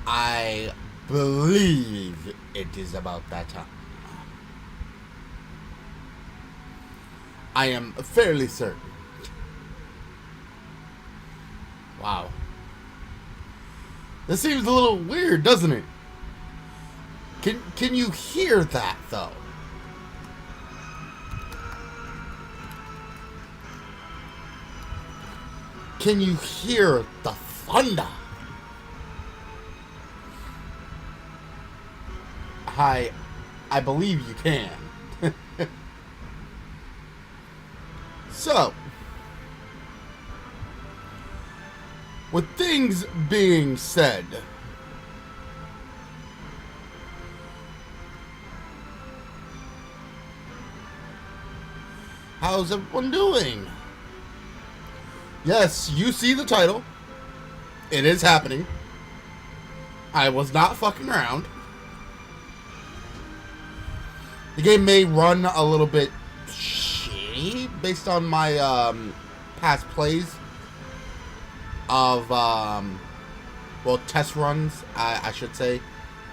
I believe it is about that time. I am fairly certain. Wow. This seems a little weird, doesn't it? Can you hear that, though? Can you hear the thunder? I believe you can. So, with things being said, how's everyone doing? Yes, you see the title. It is happening. I was not fucking around. The game may run a little bit shitty based on my past plays of well, test runs, I should say.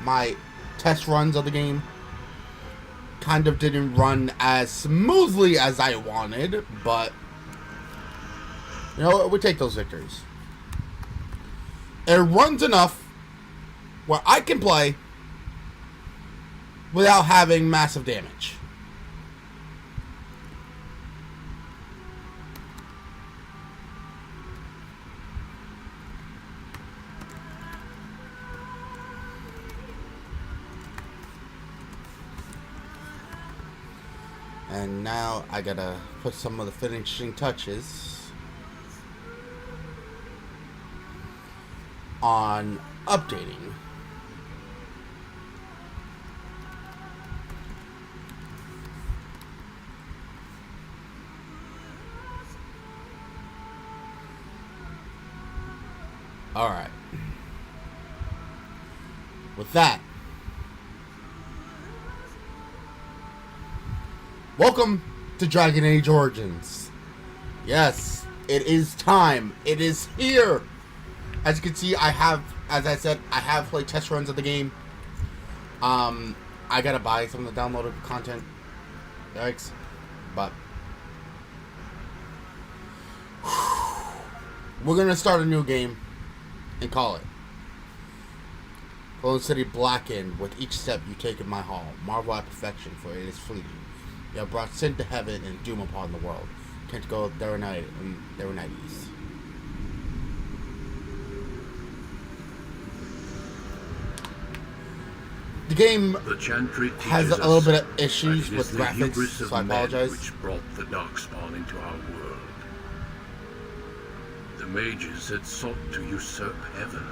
My test runs of the game kind of didn't run as smoothly as I wanted, but you know, we take those victories. It runs enough where I can play without having massive damage. And now I gotta put some of the finishing touches on updating. Alright. With that, welcome to Dragon Age Origins. Yes, it is time. It is here. As you can see, as I said, I have played test runs of the game. I gotta buy some of the downloaded content. Yikes. But we're gonna start a new game and call it Golden City Blackened. With each step you take in my hall, marvel at perfection, for it is fleeting. You have brought sin to heaven and doom upon the world. Can't go there night and there nighties. The game has a little bit of issues with graphics, so I apologize. Which brought the darkspawn into our world. The mages had sought to usurp heaven,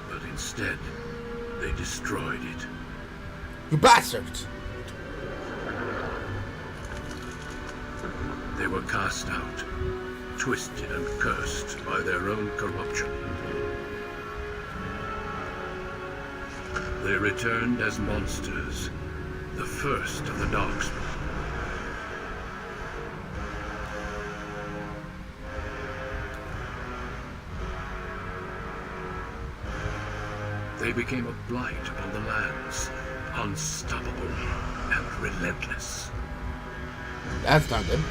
but instead they destroyed it. You bastards! They were cast out, twisted and cursed by their own corruption. They returned as monsters, the first of the Darkspawn. They became a blight upon the lands, unstoppable and relentless. That's not good.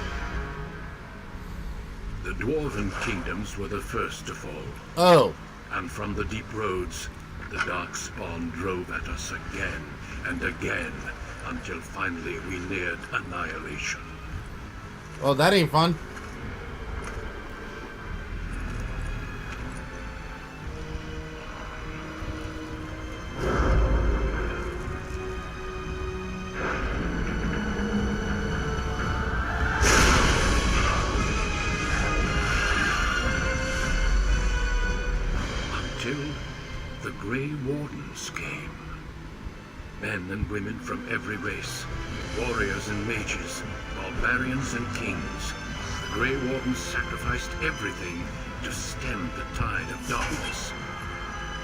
The Dwarven kingdoms were the first to fall. Oh. And from the deep roads, the Darkspawn drove at us again and again, until finally we neared annihilation. Well, that ain't fun. The Grey Wardens came. Men and women from every race, warriors and mages, barbarians and kings. The Grey Wardens sacrificed everything to stem the tide of darkness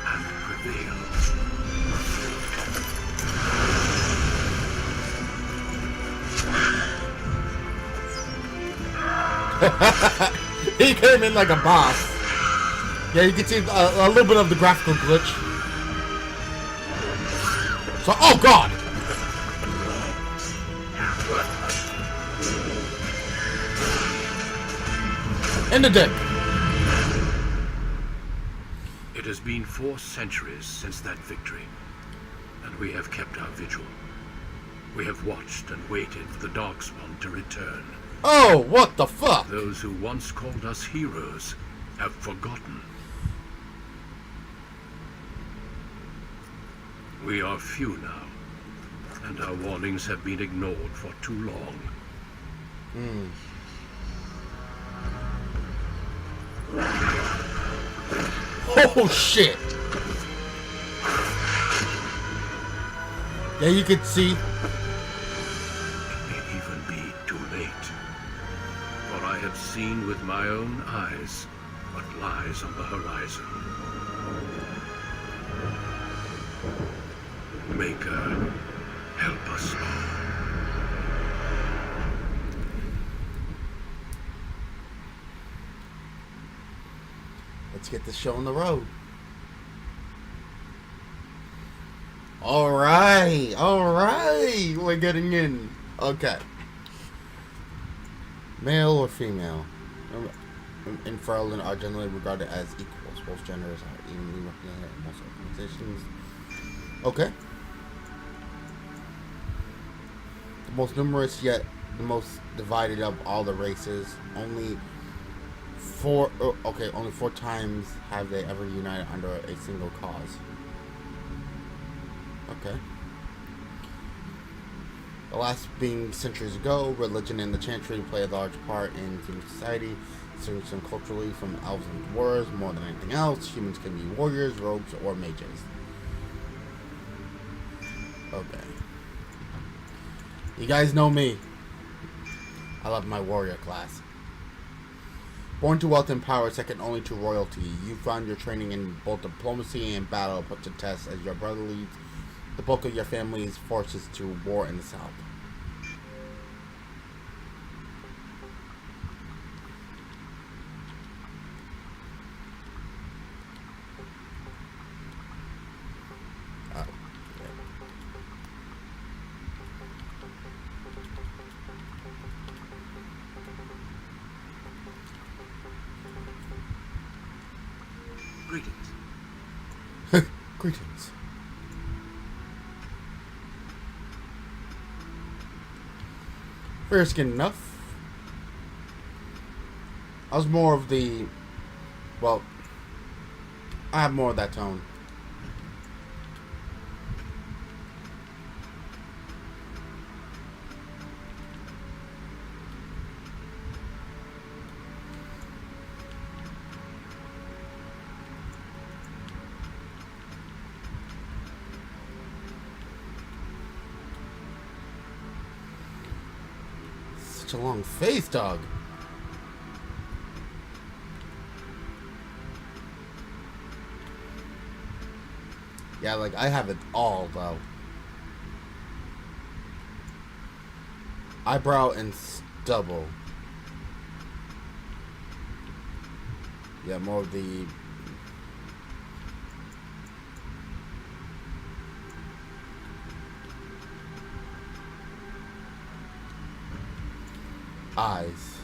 and prevail. He came in like a boss. Yeah, you can see a little bit of the graphical glitch. So, oh god! In the dick. It has been 4 centuries since that victory, and we have kept our vigil. We have watched and waited for the Darkspawn to return. Oh, what the fuck? Those who once called us heroes have forgotten. We are few now, and our warnings have been ignored for too long. Oh shit! Yeah, you could see. It may even be too late, for I have seen with my own eyes what lies on the horizon. Maker, help us all. Let's get this show on the road. Alright, we're getting in. Okay. Male or female? Infernal are generally regarded as equals. Both genders are evenly represented in most organizations. Okay. The most numerous yet the most divided of all the races. Only 4 times have they ever united under a single cause. Okay. The last being centuries ago, religion and the chantry play a large part in human society. Distinguishing culturally from elves and dwarves, more than anything else, humans can be warriors, rogues, or mages. Okay. You guys know me. I love my warrior class. Born to wealth and power, second only to royalty, you found your training in both diplomacy and battle put to test as your brother leads the bulk of your family's forces to war in the south. Greetings. Greetings. Fair skin enough. I was more of the... Well, I have more of that tone. Such a long face, dog. Yeah, like, I have it all, though. Eyebrow and stubble. Yeah, more of the... eyes.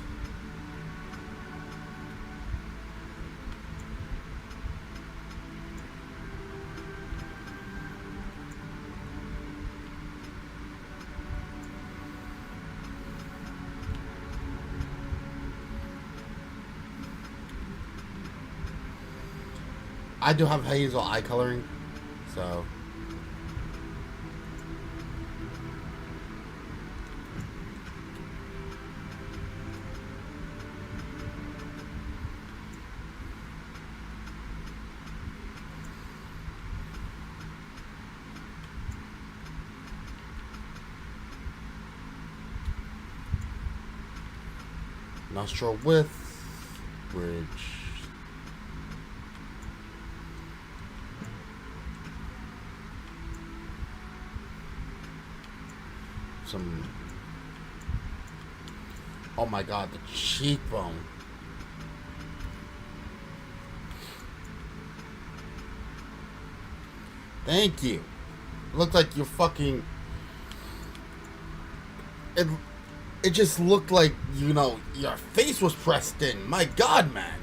I do have hazel eye coloring, so... nostril width, bridge. Some... Oh my god, the cheekbone. Thank you. It looked like you're fucking... It just looked like, you know, your face was pressed in. My God, man.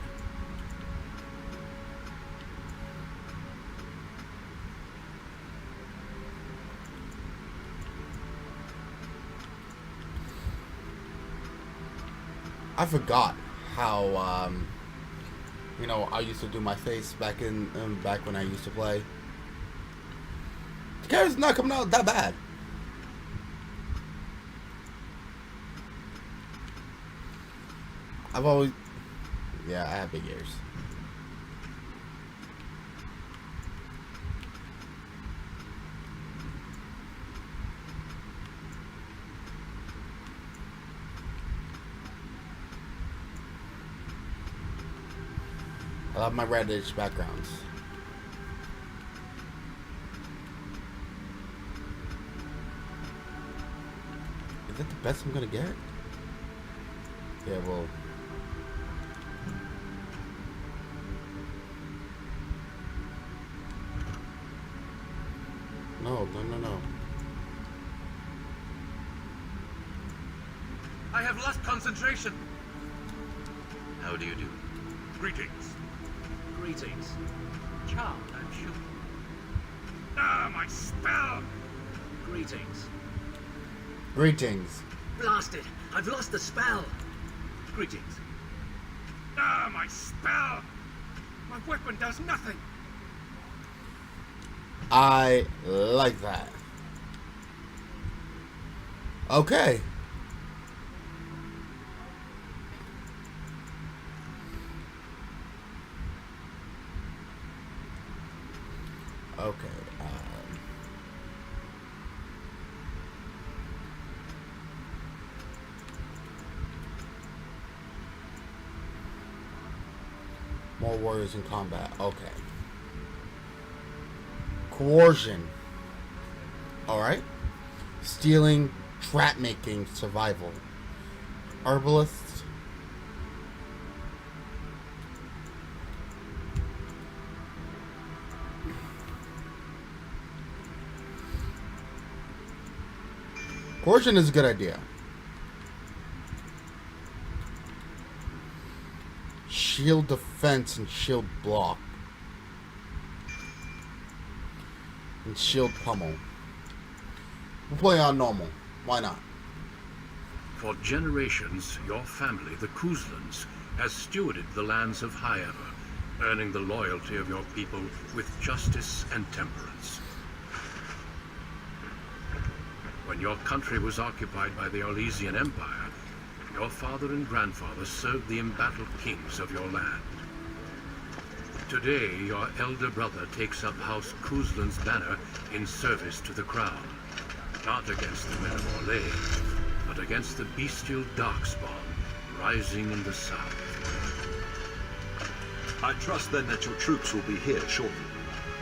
I forgot how, you know, I used to do my face back back when I used to play. The character's not coming out that bad. I've always... Yeah, I have big ears. I love my reddish backgrounds. Is that the best I'm gonna get? Yeah, well... No. I have lost concentration. How do you do? Greetings. Greetings. Charmed, I'm sure. Ah, my spell! Greetings. Greetings. Blasted! I've lost the spell! Greetings. Ah, my spell! My weapon does nothing. I like that. Okay. Okay. More warriors in combat. Okay. Coercion. Alright. Stealing, trap making, survival. Herbalist. Coercion is a good idea. Shield defense and shield block. And shield pummel. We'll play on normal. Why not? For generations, your family, the Kuzlans, has stewarded the lands of Highever, earning the loyalty of your people with justice and temperance. When your country was occupied by the Orlesian Empire, your father and grandfather served the embattled kings of your land. Today, your elder brother takes up House Kuzlan's banner in service to the crown. Not against the men of Orlais, but against the bestial darkspawn rising in the south. I trust then that your troops will be here shortly.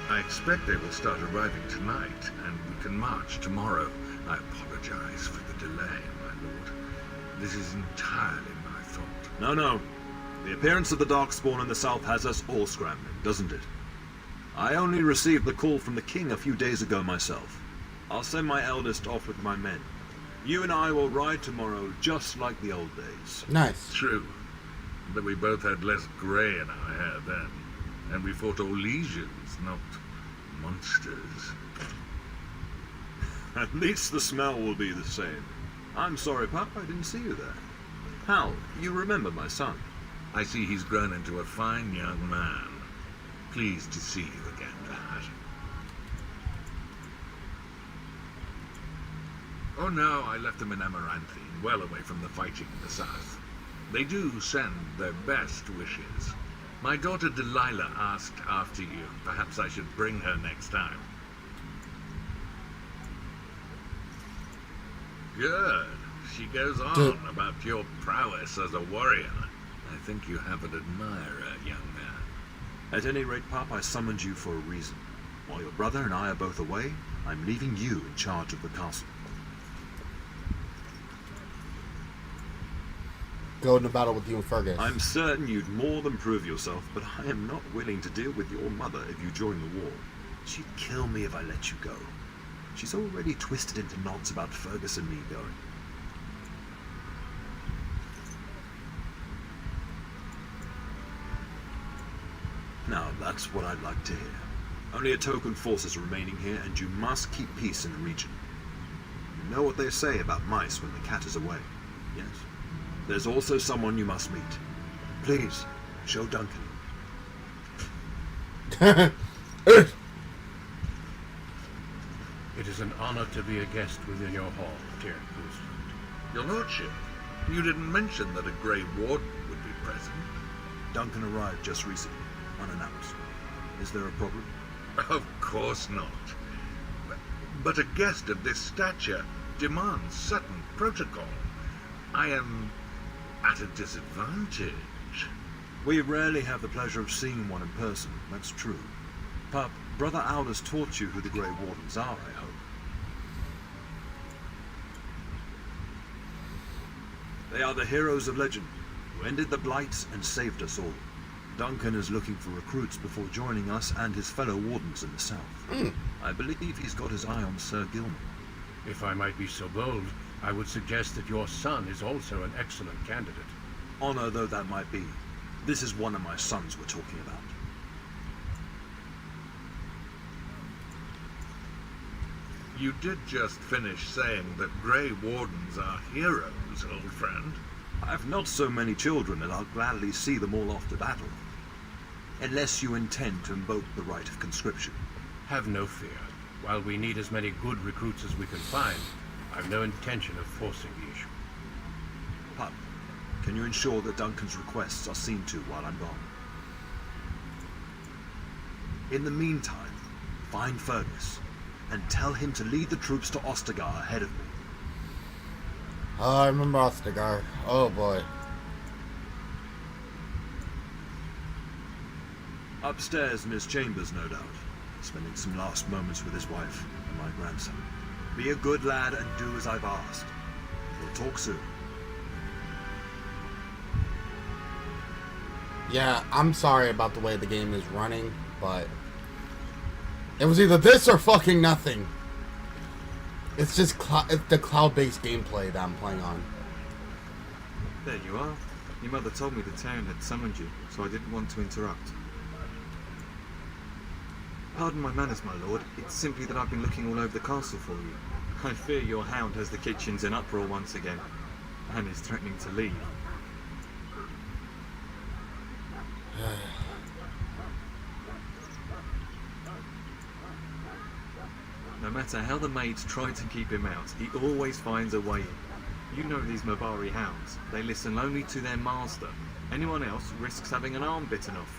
I expect they will start arriving tonight, and we can march tomorrow. I apologize for the delay, my lord. This is entirely my fault. No. The appearance of the Darkspawn in the south has us all scrambling, doesn't it? I only received the call from the king a few days ago myself. I'll send my eldest off with my men. You and I will ride tomorrow just like the old days. Nice. True. But we both had less grey in our hair then. And we fought Orlesians, not monsters. At least the smell will be the same. I'm sorry, Pup, I didn't see you there. Hal, you remember my son? I see he's grown into a fine young man. Pleased to see you again, Dad. Oh no, I left them in Amaranthine, well away from the fighting in the south. They do send their best wishes. My daughter Delilah asked after you. Perhaps I should bring her next time. Good. She goes on about your prowess as a warrior. I think you have an admirer, young man. At any rate, Pup, I summoned you for a reason. While your brother and I are both away, I'm leaving you in charge of the castle. Go into battle with you and Fergus. I'm certain you'd more than prove yourself, but I am not willing to deal with your mother if you join the war. She'd kill me if I let you go. She's already twisted into knots about Fergus and me going. Now, that's what I'd like to hear. Only a token force is remaining here, and you must keep peace in the region. You know what they say about mice when the cat is away, yes? There's also someone you must meet. Please, show Duncan. It is an honor to be a guest within your hall, dear Goose. Your lordship, you didn't mention that a Grey Warden would be present. Duncan arrived just recently, unannounced. Is there a problem? Of course not. But a guest of this stature demands certain protocol. I am at a disadvantage. We rarely have the pleasure of seeing one in person, that's true. Pup, Brother Aldous taught you who the Grey Wardens are, I hope. They are the heroes of legend, who ended the Blight and saved us all. Duncan is looking for recruits before joining us and his fellow Wardens in the south. I believe he's got his eye on Sir Gilman. If I might be so bold, I would suggest that your son is also an excellent candidate. Honor though that might be, this is one of my sons we're talking about. You did just finish saying that Grey Wardens are heroes, old friend. I've not so many children, and I'll gladly see them all off to battle. Unless you intend to invoke the right of conscription. Have no fear. While we need as many good recruits as we can find, I've no intention of forcing the issue. Pup, can you ensure that Duncan's requests are seen to while I'm gone? In the meantime, find Fergus, and tell him to lead the troops to Ostagar ahead of me. Oh, I remember Ostagar. Oh boy. Upstairs in his chambers, no doubt, spending some last moments with his wife and my grandson. Be a good lad and do as I've asked. We'll talk soon. Yeah, I'm sorry about the way the game is running, but it was either this or fucking nothing. It's just it's the cloud-based gameplay that I'm playing on. There you are. Your mother told me the town had summoned you, so I didn't want to interrupt. Pardon my manners, my lord. It's simply that I've been looking all over the castle for you. I fear your hound has the kitchens in uproar once again, and is threatening to leave. No matter how the maids try to keep him out, he always finds a way in. You know these Mabari hounds. They listen only to their master. Anyone else risks having an arm bitten off.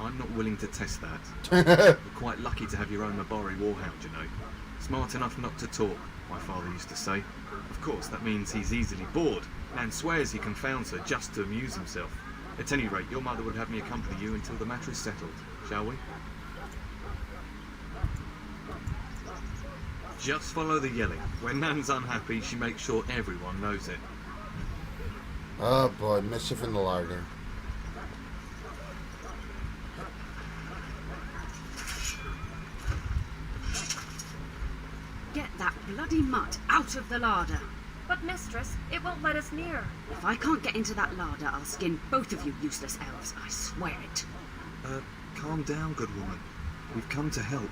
I'm not willing to test that. You're quite lucky to have your own Mabari warhound, you know. Smart enough not to talk, my father used to say. Of course, that means he's easily bored, and swears he confounds her just to amuse himself. At any rate, your mother would have me accompany you until the matter is settled, shall we? Just follow the yelling. When Nan's unhappy, she makes sure everyone knows it. Oh boy, mischief in the larder. Get that bloody mutt out of the larder. But mistress, it won't let us near. If I can't get into that larder, I'll skin both of you useless elves, I swear it. Calm down, good woman. We've come to help.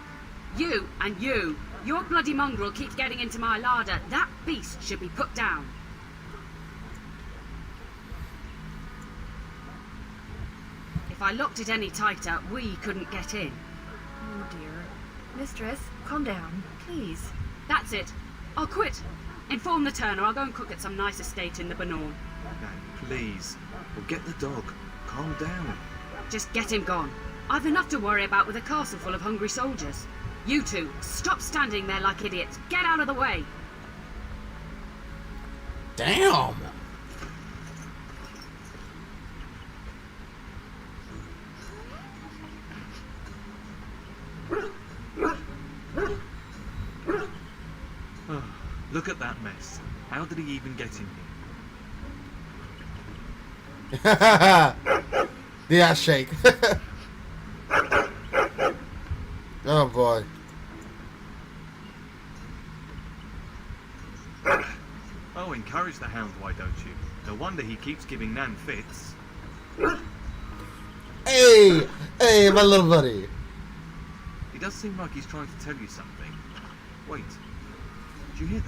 You and you. Your bloody mongrel keeps getting into my larder. That beast should be put down. If I locked it any tighter, we couldn't get in. Oh dear. Mistress, calm down, please. That's it. I'll quit. Inform the turner. I'll go and cook at some nice estate in the Banorn. Nan, please. We'll get the dog. Calm down. Just get him gone. I've enough to worry about with a castle full of hungry soldiers. You two, stop standing there like idiots. Get out of the way. Damn. Look at that mess. How did he even get in here? The ass shake. Oh boy. Oh, encourage the hound, why don't you? No wonder he keeps giving Nan fits. Hey! Hey, my little buddy. He does seem like he's trying to tell you something. Wait. Did you hear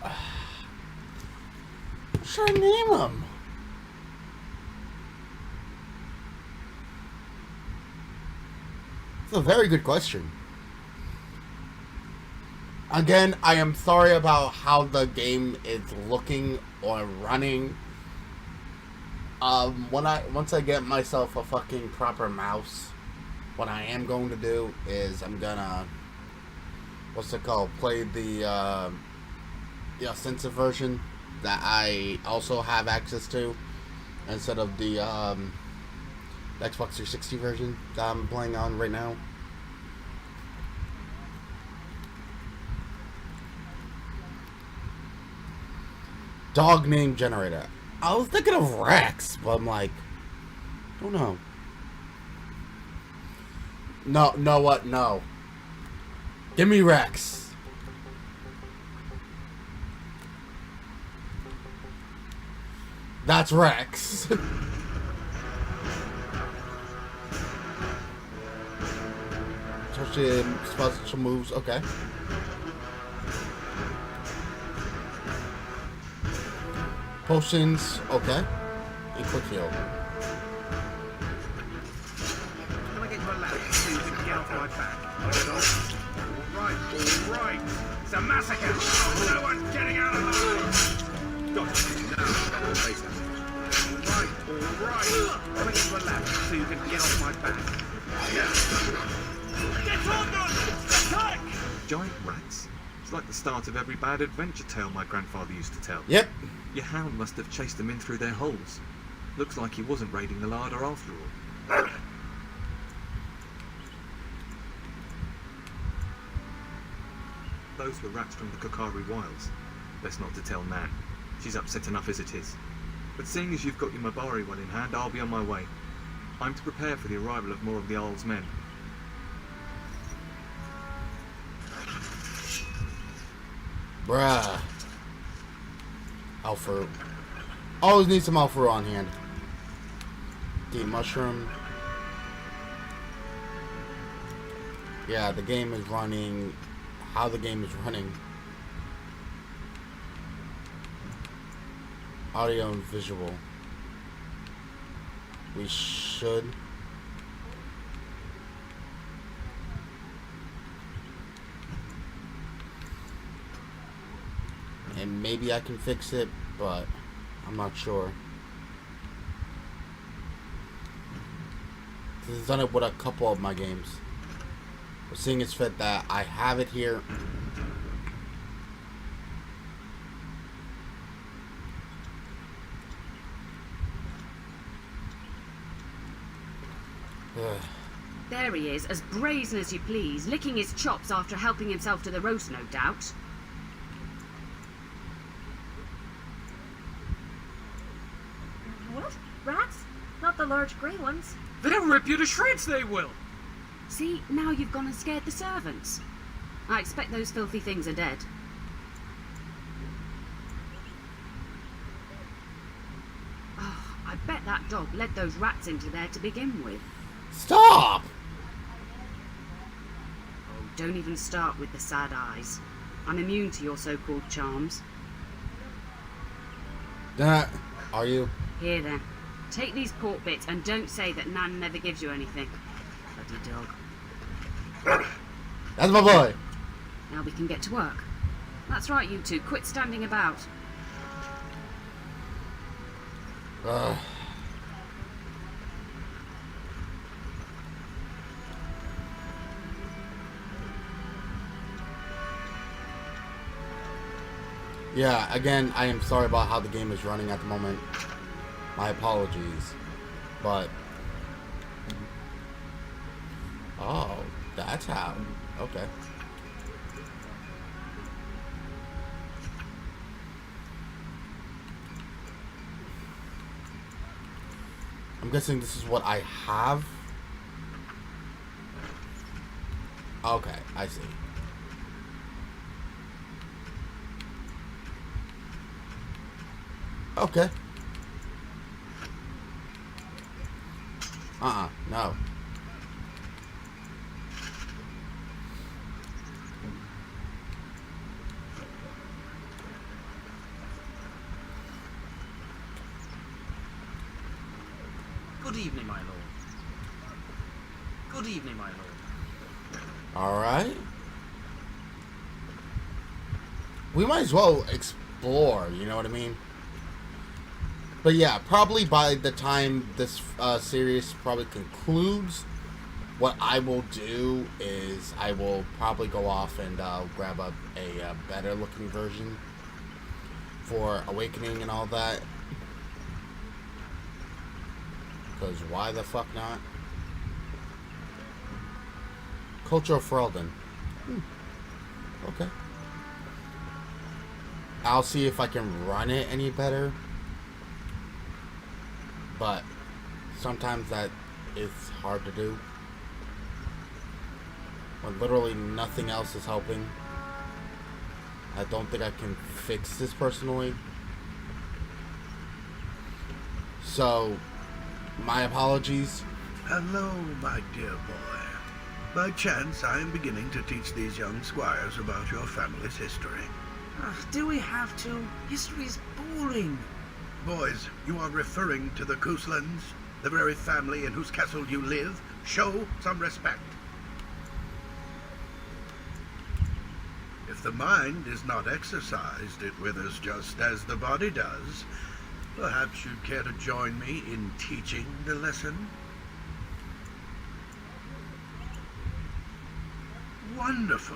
that? What should I name him? It's a very good question. Again, I am sorry about how the game is looking or running. Once I get myself a fucking proper mouse, what I am going to do is I'm gonna, what's it called, play the extensive version that I also have access to instead of the Xbox 360 version that I'm playing on right now. Dog name generator. I was thinking of Rex, but I'm like, don't know. No, what? No. Give me Rex. That's Rex. Especially in special moves. Okay. Potions. Okay. And quick heal. Can I get you a ladder so you can get off my back? All right. It's a massacre. No one's getting out alive. Gotcha. Now, face that. All right. Can I get you a ladder so you can get off my back? Yeah. Get on them! Attack! Giant rats. It's like the start of every bad adventure tale my grandfather used to tell. Yep. Your hound must have chased them in through their holes. Looks like he wasn't raiding the larder after all. Those were rats from the Kokari Wilds. Best not to tell Nan. She's upset enough as it is. But seeing as you've got your Mabari well in hand, I'll be on my way. I'm to prepare for the arrival of more of the Jarl's men. Bruh. Alpha. Always need some Alpha on hand. Deep mushroom. Yeah, the game is running. How the game is running. Audio and visual. We should. And maybe I can fix it, but I'm not sure. I've done it with a couple of my games. We're seeing it's fit that I have it here. There he is, as brazen as you please, licking his chops after helping himself to the roast, no doubt. What? Rats? Not the large grey ones. They'll rip you to shreds, they will. See, now you've gone and scared the servants. I expect those filthy things are dead. Oh, I bet that dog led those rats into there to begin with. Stop! Oh, don't even start with the sad eyes. I'm immune to your so-called charms. Are you? Here then, take these pork bits and don't say that Nan never gives you anything. Bloody dog. That's my boy. Now we can get to work. That's right, you two. Quit standing about. Yeah, again, I am sorry about how the game is running at the moment. My apologies. But... oh, that's how. Okay. I'm guessing this is what I have. Okay, I see. Okay. No. Good evening, my lord. Good evening, my lord. Alright. We might as well explore, you know what I mean? But yeah, probably by the time this series probably concludes, what I will do is I will probably go off and grab a better looking version for Awakening and all that. Because why the fuck not? Culture of Ferelden. Okay. I'll see if I can run it any better. But sometimes that is hard to do. When literally nothing else is helping. I don't think I can fix this personally. So, my apologies. Hello, my dear boy. By chance, I am beginning to teach these young squires about your family's history. Do we have to? History's boring. Boys, you are referring to the Couslands, the very family in whose castle you live. Show some respect. If the mind is not exercised, it withers just as the body does. Perhaps you'd care to join me in teaching the lesson? Wonderful.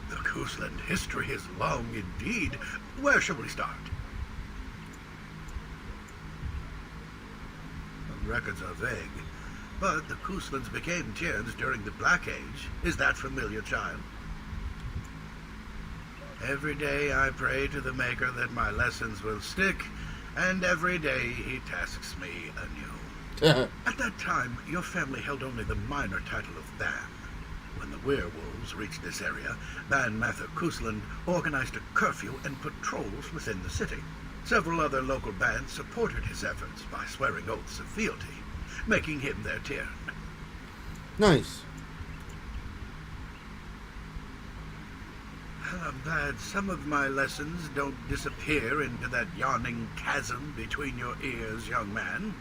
The Cousland history is long indeed. Where shall we start? The records are vague, but the Couslands became Tierns during the Black Age. Is that familiar, child? Every day I pray to the Maker that my lessons will stick, and every day he tasks me anew. At that time, your family held only the minor title of Ban. When the werewolves reached this area, Ban Mather Cousland organized a curfew and patrols within the city. Several other local bands supported his efforts by swearing oaths of fealty, making him their Tiern. Nice. I'm glad some of my lessons don't disappear into that yawning chasm between your ears, young man.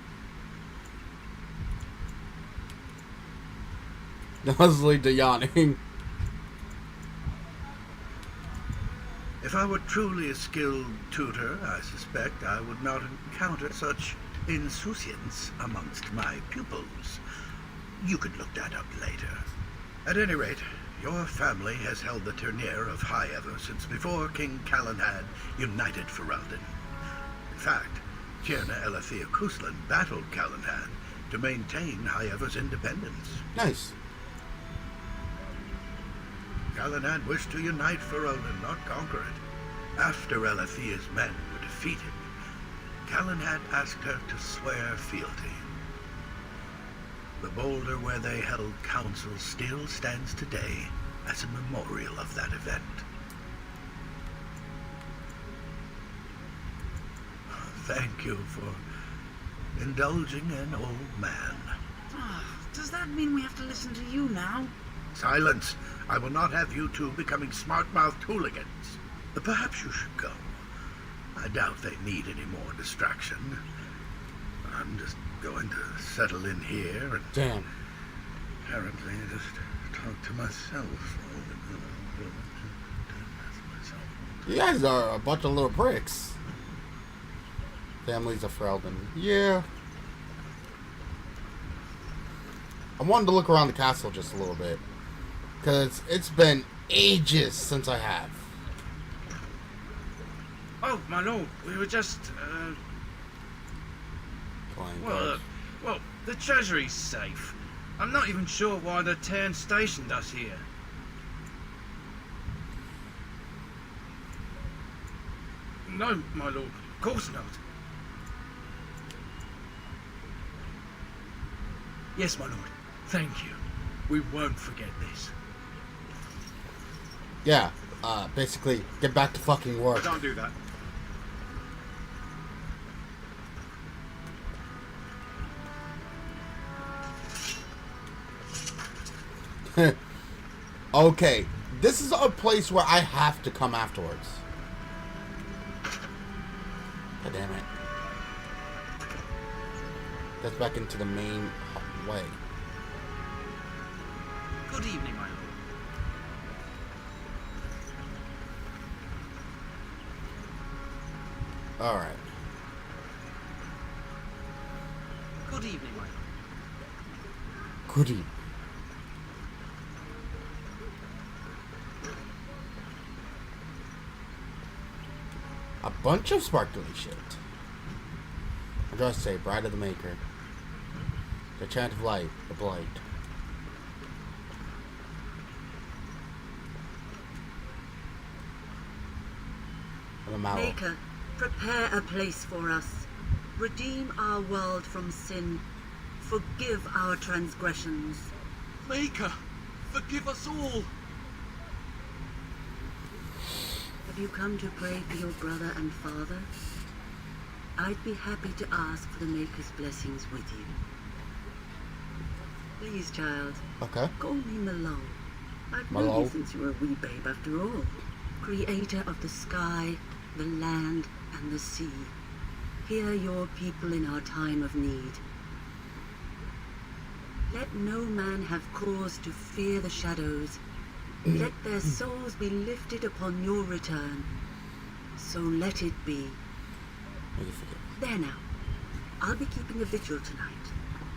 Nuzzly to yawning. If I were truly a skilled tutor, I suspect I would not encounter such insouciance amongst my pupils. You could look that up later. At any rate, your family has held the Tournure of High Ever since before King Calenhad united Ferelden. In fact, Tierna Elethea Cousland battled Calenhad to maintain High Ever's independence. Nice. Calenhad wished to unite Ferelden, not conquer it. After Elethea's men were defeated, Calenhad asked her to swear fealty. The boulder where they held council still stands today as a memorial of that event. Thank you for indulging an old man. Does that mean we have to listen to you now? Silence! I will not have you two becoming smart-mouthed hooligans. Perhaps you should go. I doubt they need any more distraction. I'm just going to settle in here and Damn. apparently just talk to myself. You guys are a bunch of little pricks. Families of Ferelden. Yeah. I wanted to look around the castle just a little bit. Because it's been ages since I have. Oh, my lord, we were just, Playing well, cards. well, the treasury's safe. I'm not even sure why the Tiern stationed us here. No, my lord, of course not. Yes, my lord. Thank you. We won't forget this. Yeah, basically, get back to fucking work. Don't do that. Okay, this is a place where I have to come afterwards. God damn it. That's back into the main way. Good evening, my lord. Alright. Good evening, my lord. Good evening. A bunch of sparkly shit. I just say, Bride of the Maker. The Chant of Light, the Blight. The Mallow. Maker, prepare a place for us. Redeem our world from sin. Forgive our transgressions. Maker, forgive us all. Have you come to pray for your brother and father? I'd be happy to ask for the Maker's blessings with you. Please, child. Okay. Call me Mallow. I've Mallow. known you since you were a wee babe after all. Creator of the sky, the land, and the sea. Hear your people in our time of need. Let no man have cause to fear the shadows. Let their souls be lifted upon your return. So let it be. There now. I'll be keeping a vigil tonight.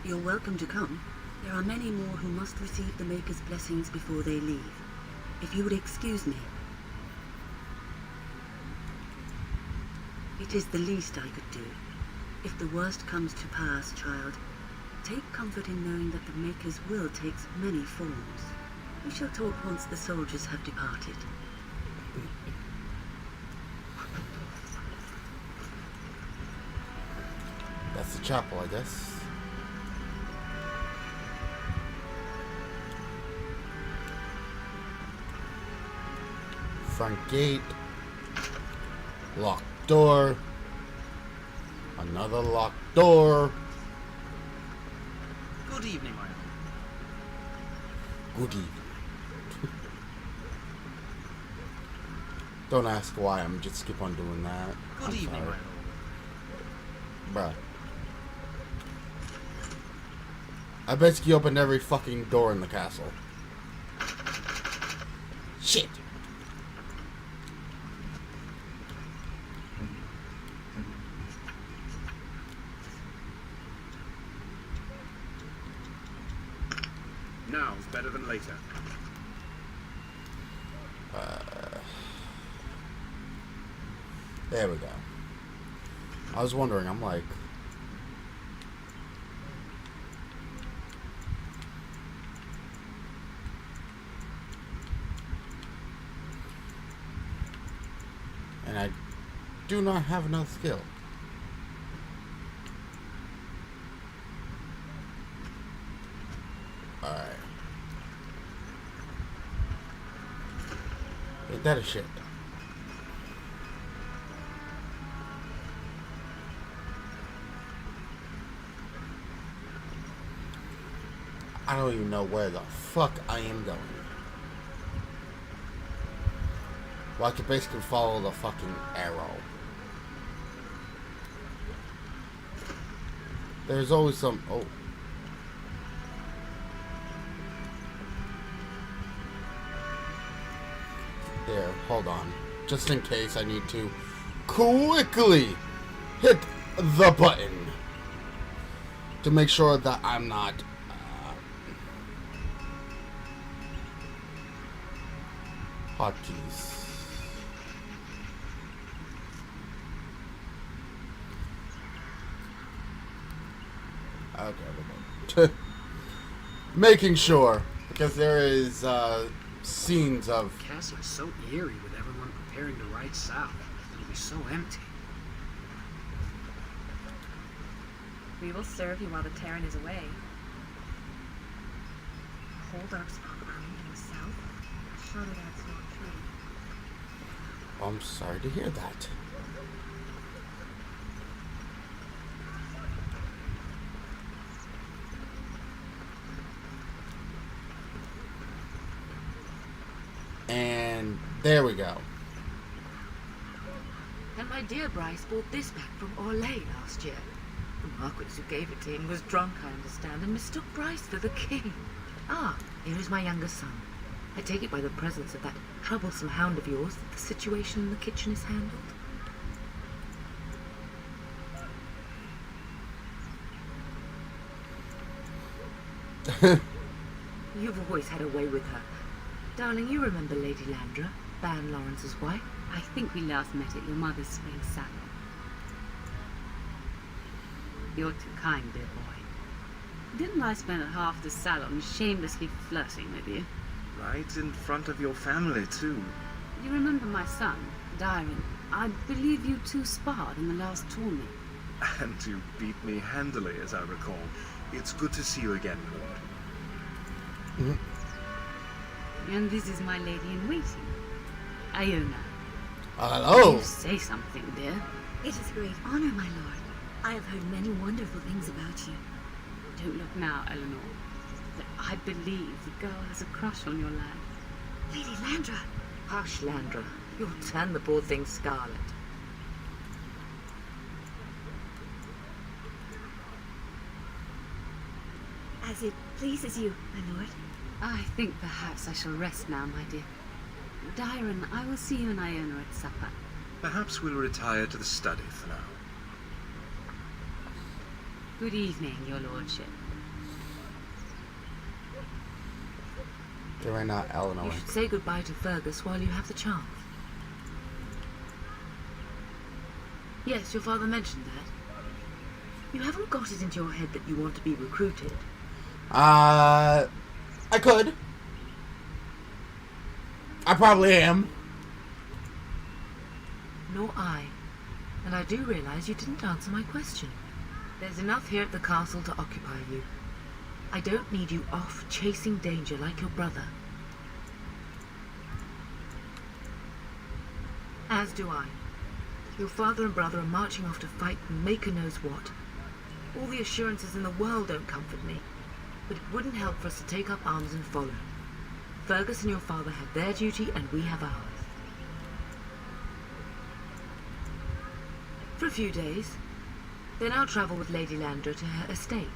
You're welcome to come. There are many more who must receive the Maker's blessings before they leave. If you would excuse me. It is the least I could do. If the worst comes to pass, child, take comfort in knowing that the Maker's will takes many forms. We shall talk once the soldiers have departed. That's the chapel, I guess. Front gate. Locked door. Another locked door. Good evening, my lord. Good evening. Don't ask why, I'm just keep on doing that. Good evening, my lord. Bruh. I basically opened every fucking door in the castle. Shit. Now's better than later. There we go. I was wondering, I'm like... And I do not have enough skill. Alright. Ain't that a shit? I don't even know where the fuck I am going. Well, I could basically follow the fucking arrow. There's always some... Oh. There, hold on. Just in case I need to quickly hit the button to make sure that I'm not... hotkeys. Okay, making sure, because there is scenes of... The castle is so eerie with everyone preparing to ride south. It'll be so empty. We will serve you while the Terran is away. whole Darkspawn army to the south? Surely that's not true. I'm sorry to hear that. And there we go. And my dear Bryce bought this back from Orlais last year. The Marquis who gave it to him was drunk, I understand, and mistook Bryce for the king. Ah, here is my younger son. I take it by the presence of that troublesome hound of yours that the situation in the kitchen is handled. You've always had a way with her. Darling, you remember Lady Landra, Ban Lawrence's wife? I think we last met at your mother's spring salon. You're too kind, dear boy. Didn't I spend half the salon shamelessly flirting with you? Right in front of your family, too. You remember my son, Dragon? I believe you two sparred in the last tournament. And you beat me handily, as I recall. It's good to see you again, Lord. And this is my lady-in-waiting, Iona. Hello. You say something, dear. It is a great honor, my lord. I have heard many wonderful things about you. Don't look now, Eleanor. But I believe the girl has a crush on your lad. Lady Landra! Hush, Landra. You'll turn the poor thing scarlet. As it pleases you, my lord. I think perhaps I shall rest now, my dear. Dragon, I will see you and Iona at supper. Perhaps we'll retire to the study for now. Good evening, your lordship. Okay, right now, Eleanor. You should say goodbye to Fergus while you have the chance. Yes, your father mentioned that. You haven't got it into your head that you want to be recruited. I could. I probably am. Nor I. And I do realize you didn't answer my question. There's enough here at the castle to occupy you. I don't need you off chasing danger like your brother. As do I. Your father and brother are marching off to fight Maker knows what. All the assurances in the world don't comfort me. But it wouldn't help for us to take up arms and follow. Fergus and your father have their duty and we have ours. For a few days. Then I'll travel with Lady Landra to her estate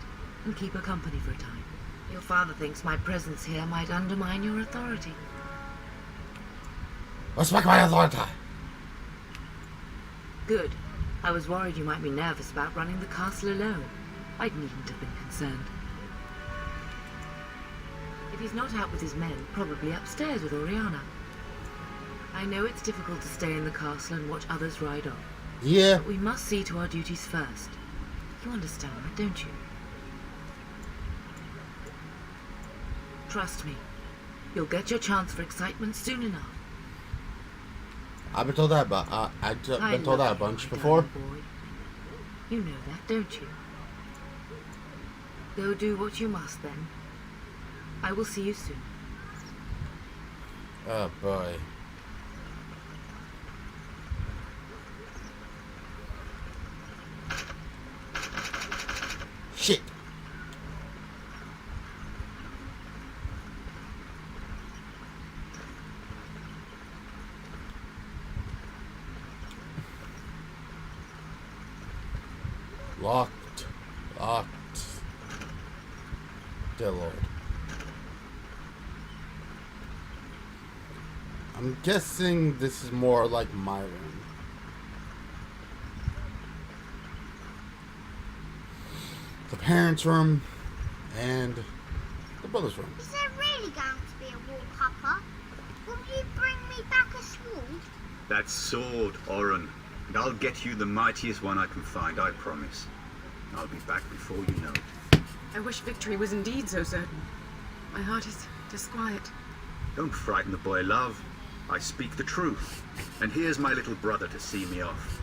and keep her company for a time. Your father thinks my presence here might undermine your authority. Respect my authority. Good. I was worried you might be nervous about running the castle alone. I needn't have been concerned. If he's not out with his men, probably upstairs with Oriana. I know it's difficult to stay in the castle and watch others ride on. Yeah. But we must see to our duties first. You understand that, don't you? Trust me. You'll get your chance for excitement soon enough. I've been told that, but I've been told that a bunch before. Boy. You know that, don't you? Go do what you must, then. I will see you soon. Oh, boy. Shit. Locked. Dear Lord. I'm guessing this is more like my room. The parents' room and the brother's room. Is there really going to be a war, Papa? Will you bring me back a sword? That sword, Oren. And I'll get you the mightiest one I can find, I promise. I'll be back before you know it. I wish victory was indeed so certain. My heart is disquiet. Don't frighten the boy, love. I speak the truth. And here's my little brother to see me off.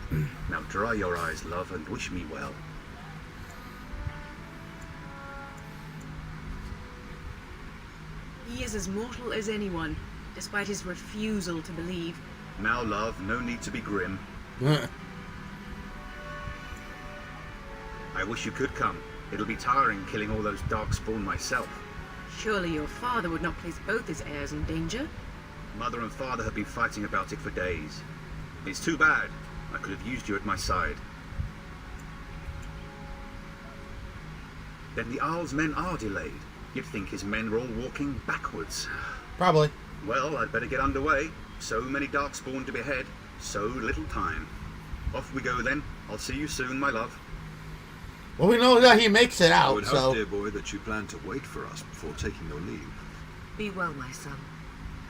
Now dry your eyes, love, and wish me well. he is as mortal as anyone, despite his refusal to believe. Now, love, no need to be grim. I wish you could come. It'll be tiring killing all those darkspawn myself. Surely your father would not place both his heirs in danger? Mother and father have been fighting about it for days. It's too bad. I could have used you at my side. Then the Arl's men are delayed. You'd think his men were all walking backwards. Probably. Well, I'd better get underway. So many darkspawn to behead, so little time. Off we go then. I'll see you soon, my love. Well, we know that he makes it out, I would so... hope, dear boy, that you plan to wait for us before taking your leave. Be well, my son.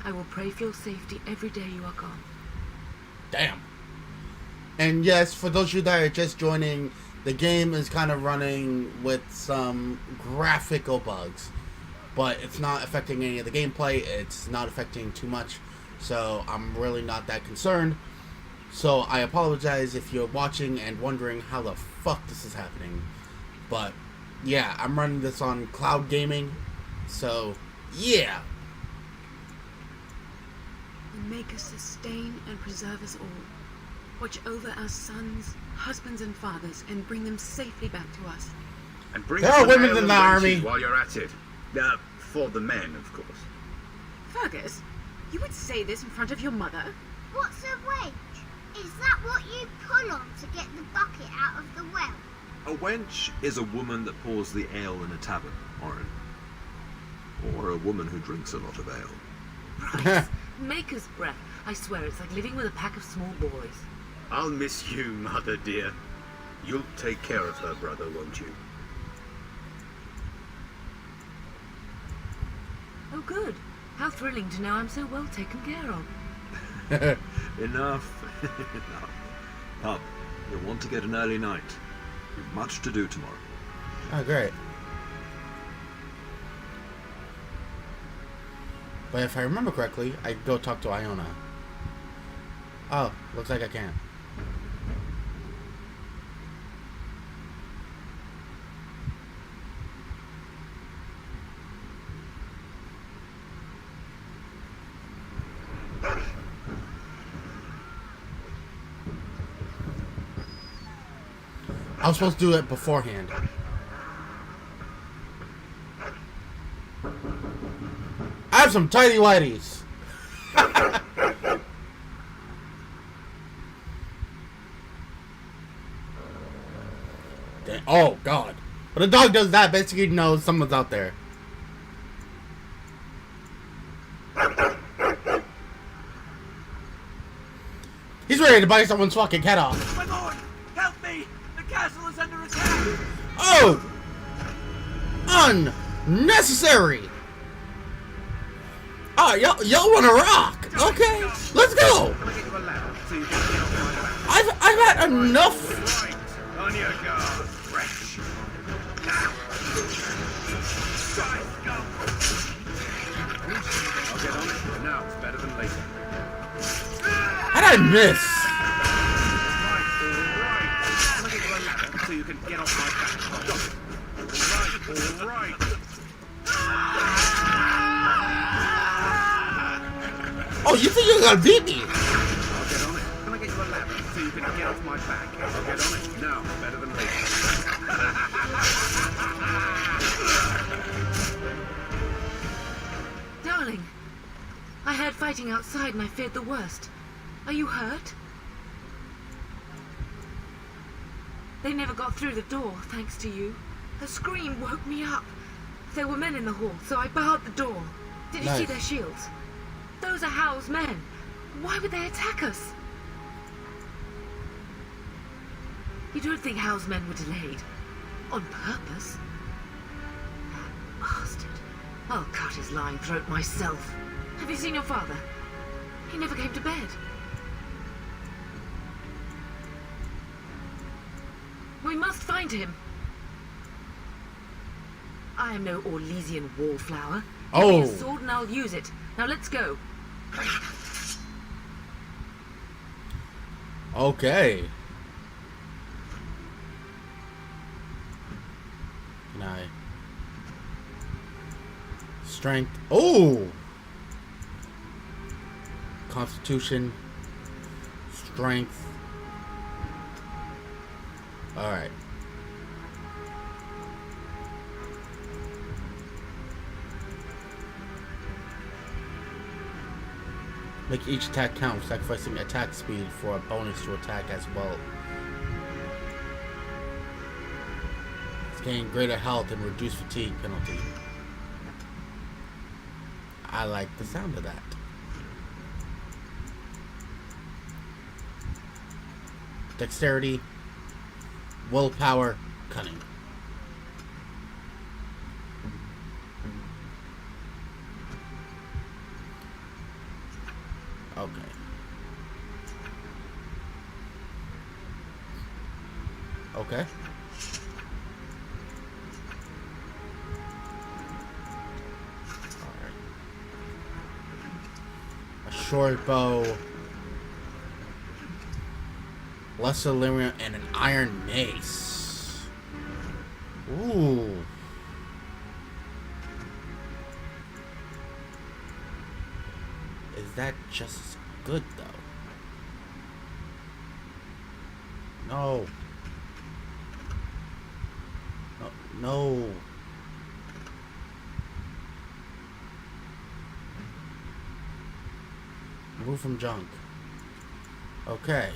I will pray for your safety every day you are gone. Damn. And yes, for those of you that are just joining, the game is kind of running with some graphical bugs. But it's not affecting any of the gameplay. It's not affecting too much. So I'm really not that concerned. So I apologize if you're watching and wondering how the fuck this is happening. But yeah, I'm running this on cloud gaming. So yeah. And make us sustain and preserve us all. Watch over our sons, husbands and fathers, and bring them safely back to us. And bring there us are women in the army while you're at it. For the men, of course. Fergus, you would say this in front of your mother? What's a wench? Is that what you pull on to get the bucket out of the well? A wench is a woman that pours the ale in a tavern, Orin. Or a woman who drinks a lot of ale. Right. Maker's breath. I swear it's like living with a pack of small boys. I'll miss you, mother dear. You'll take care of her, brother, won't you? Oh, good. How thrilling to know I'm so well taken care of. Enough. Enough. Up. You'll want to get an early night. You've much to do tomorrow. Oh, great. But if I remember correctly, I go talk to Iona. Oh, looks like I can't. I was supposed to do it beforehand. I have some tidy whities. Oh God! When a dog does that, basically knows someone's out there. He's ready to bite someone's fucking head off. My lord, help me! The castle is under attack. Oh! Unnecessary! Oh, y'all wanna rock? Okay, let's go! I've had enough. Right, on your guard, wretch. I'll get on it, but now it's better than later. How'd I miss? Right. I'll get you a ladder so you can get off my back. All right. Oh, you think you're gonna beat me? I'll get on it. Can I get you a ladder so you can get off my back? I'll get on it. Now, better than later. Darling, I heard fighting outside and I feared the worst. Are you hurt? They never got through the door, thanks to you. A scream woke me up. There were men in the hall, so I barred the door. Did you see their shields? Those are Howl's men. Why would they attack us? You don't think Howl's men were delayed? On purpose? That bastard. I'll cut his lying throat myself. Have you seen your father? He never came to bed. We must find him. I am no Orlesian wallflower. Give me a sword and I'll use it. Now let's go. Okay. Can I Strength. Oh! Constitution. Strength. Alright. Make each attack count, sacrificing attack speed for a bonus to attack as well. It's gain greater health and reduce fatigue penalty. I like the sound of that. Dexterity, willpower, cunning. Okay. Okay. Alright. A short bow, lesser lyrium, and an iron mace. Ooh. Is that just as good though? No. No. Move from junk. Okay.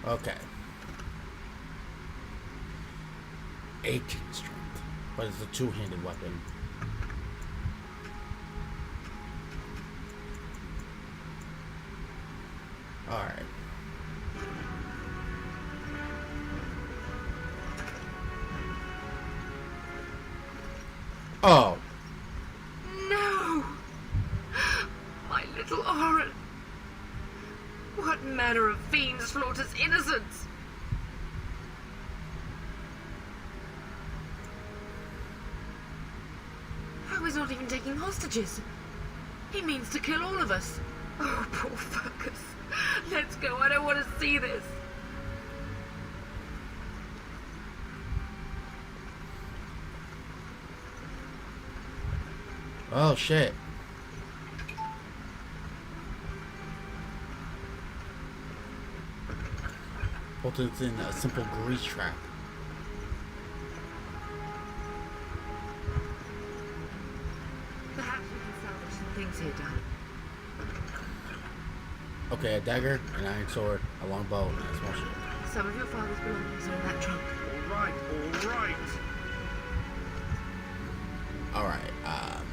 Okay. 18 strength. But it's a two-handed weapon. Alright. Oh. No! My little Oren! What manner of fiend slaughters innocents? How is not even taking hostages? He means to kill all of us. Oh, poor fuckers. Let's go, I don't want to see this. Oh, shit. Bolton's in a simple grease trap. Perhaps we can salvage some things here, Dan. Okay, a dagger, an iron sword, a long bow, and a small shield. Some of your father's belongings are in that trunk. All right, all right. Alright, are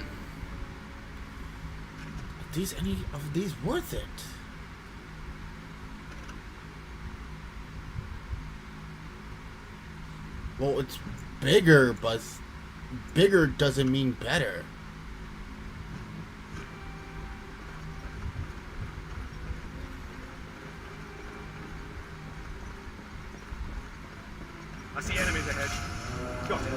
any of these worth it? Well, it's bigger, but bigger doesn't mean better. I see enemies ahead. Got it.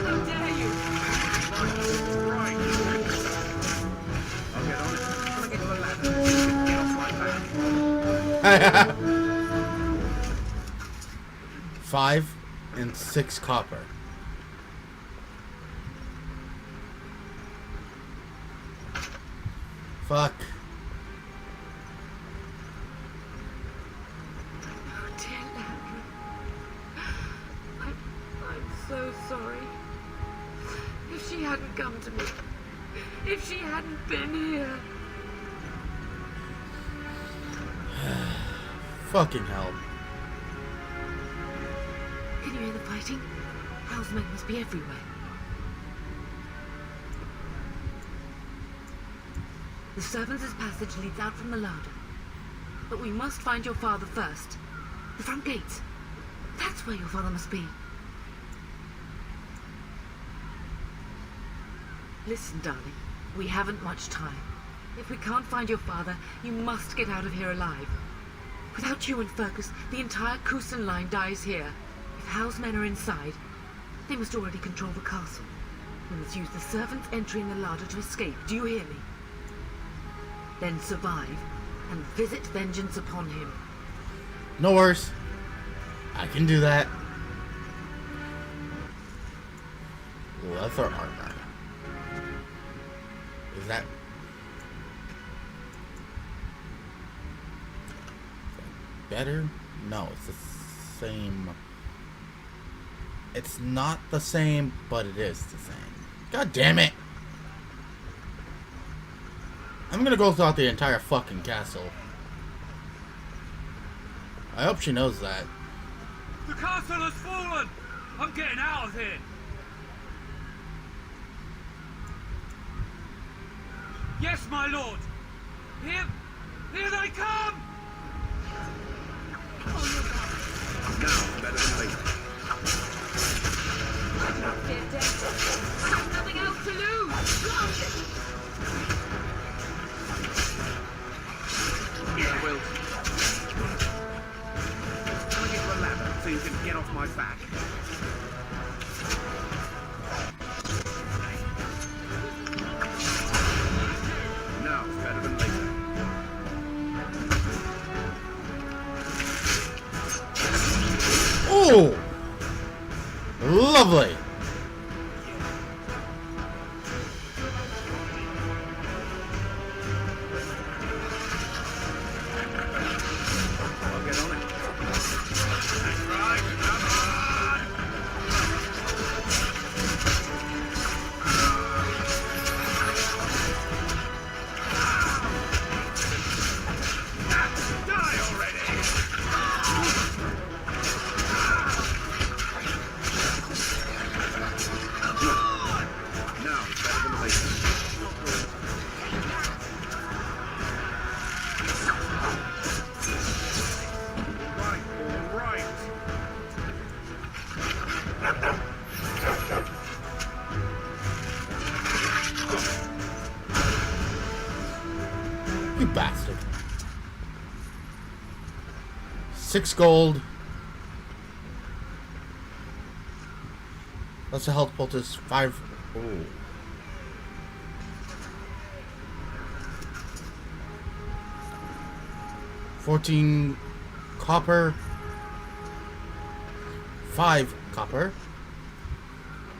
How dare you! Right. I'll get on it. I'll get to the ladder. Get off my back. 5 and 6 copper. Fuck. Oh, dear Landry. I'm so sorry. If she hadn't come to me, if she hadn't been here. Fucking hell. Can you hear the fighting? Hal's men must be everywhere. The servants' passage leads out from the larder. But we must find your father first. The front gates. That's where your father must be. Listen, darling. We haven't much time. If we can't find your father, you must get out of here alive. Without you and Fergus, the entire Kusan line dies here. If Howe's men are inside, they must already control the castle. We must use the servants entering the larder to escape. Do you hear me? Then survive and visit vengeance upon him. No worries. I can do that. Leather armor. Is that better? No, it's the same. It's not the same, but it is the same. God damn it! I'm gonna go throughout the entire fucking castle. I hope she knows that. The castle has fallen! I'm getting out of here! Yes, my lord! Here they come! Now, better than later. Nothing else to lose! Yeah, Will. Can I get you a ladder so you can get off my back? Now, better than later. Oh! Lovely! I'll get on it. That's right, come on! Die already! Now, better than later. Right, all right. You bastard. 6 gold. That's a health poultice. 5. Ooh. $14 copper. 5 copper.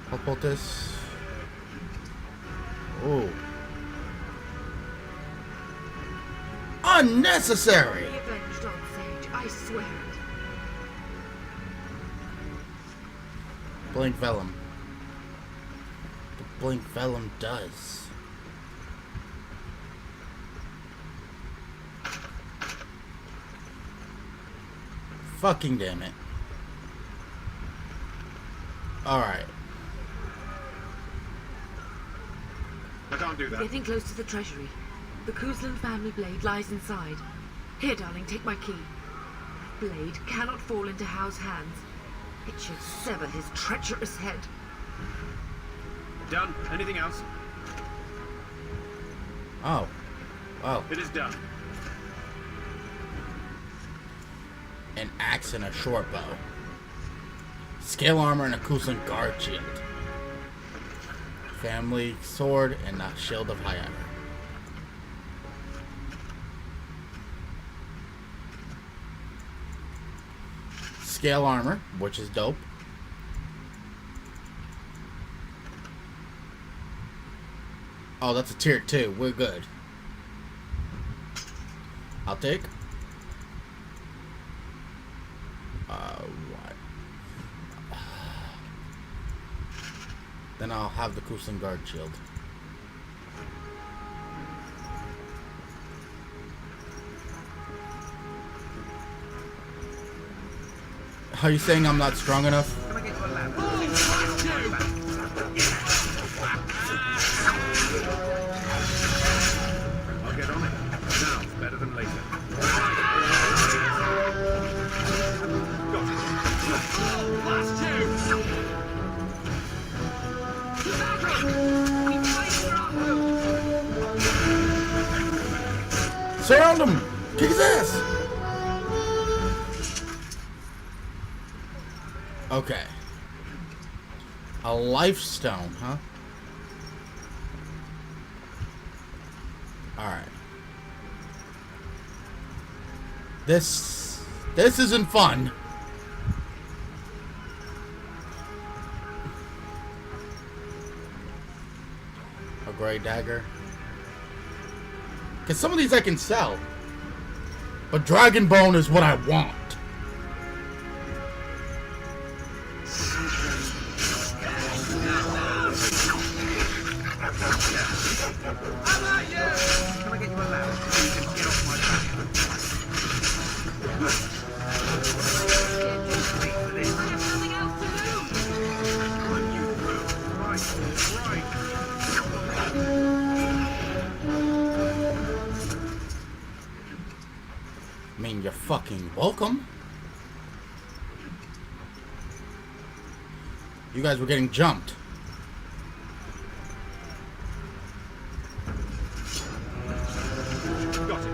Health poultice. Oh. Unnecessary! Be avenged on Sage, I swear it. Blink Vellum. The Blink Vellum does. Fucking damn it. Alright. I can't do that. Getting close to the treasury. The Kuzlan family blade lies inside. Here, darling, take my key. Blade cannot fall into Howe's hands. It should sever his treacherous head. Done. Anything else? Oh. Oh. It is done. An axe and a short bow. Scale armor and a Kuzlan guard shield. Family sword and a shield of high honor. Scale armor, which is dope. Oh, that's a tier 2. We're good. I'll take. What? Then I'll have the Kuzlan guard shield. Are you saying I'm not strong enough? Can I get you a ladder? I'll get on it. Now, better than later. Got it. Blast you! Surround him! Kick his ass! Okay. A life stone, huh? Alright. This isn't fun. A gray dagger. Cause some of these I can sell. But dragon bone is what I want. I mean, you're fucking welcome. You guys were getting jumped. Got it.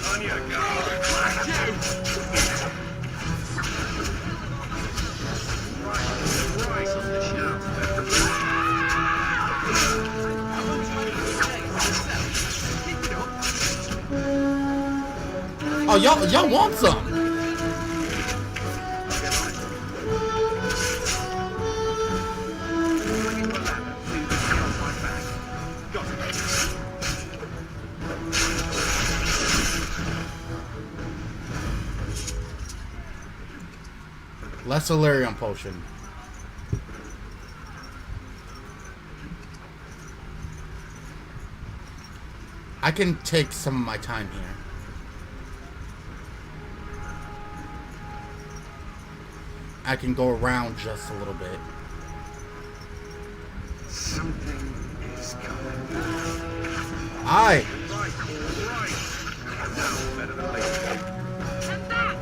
On you go. Right on the shelf. Oh, y'all want some? Less Illyrium potion. I can take some of my time here. I can go around just a little bit. Something is coming. Aye. Right. Now better than later. And that!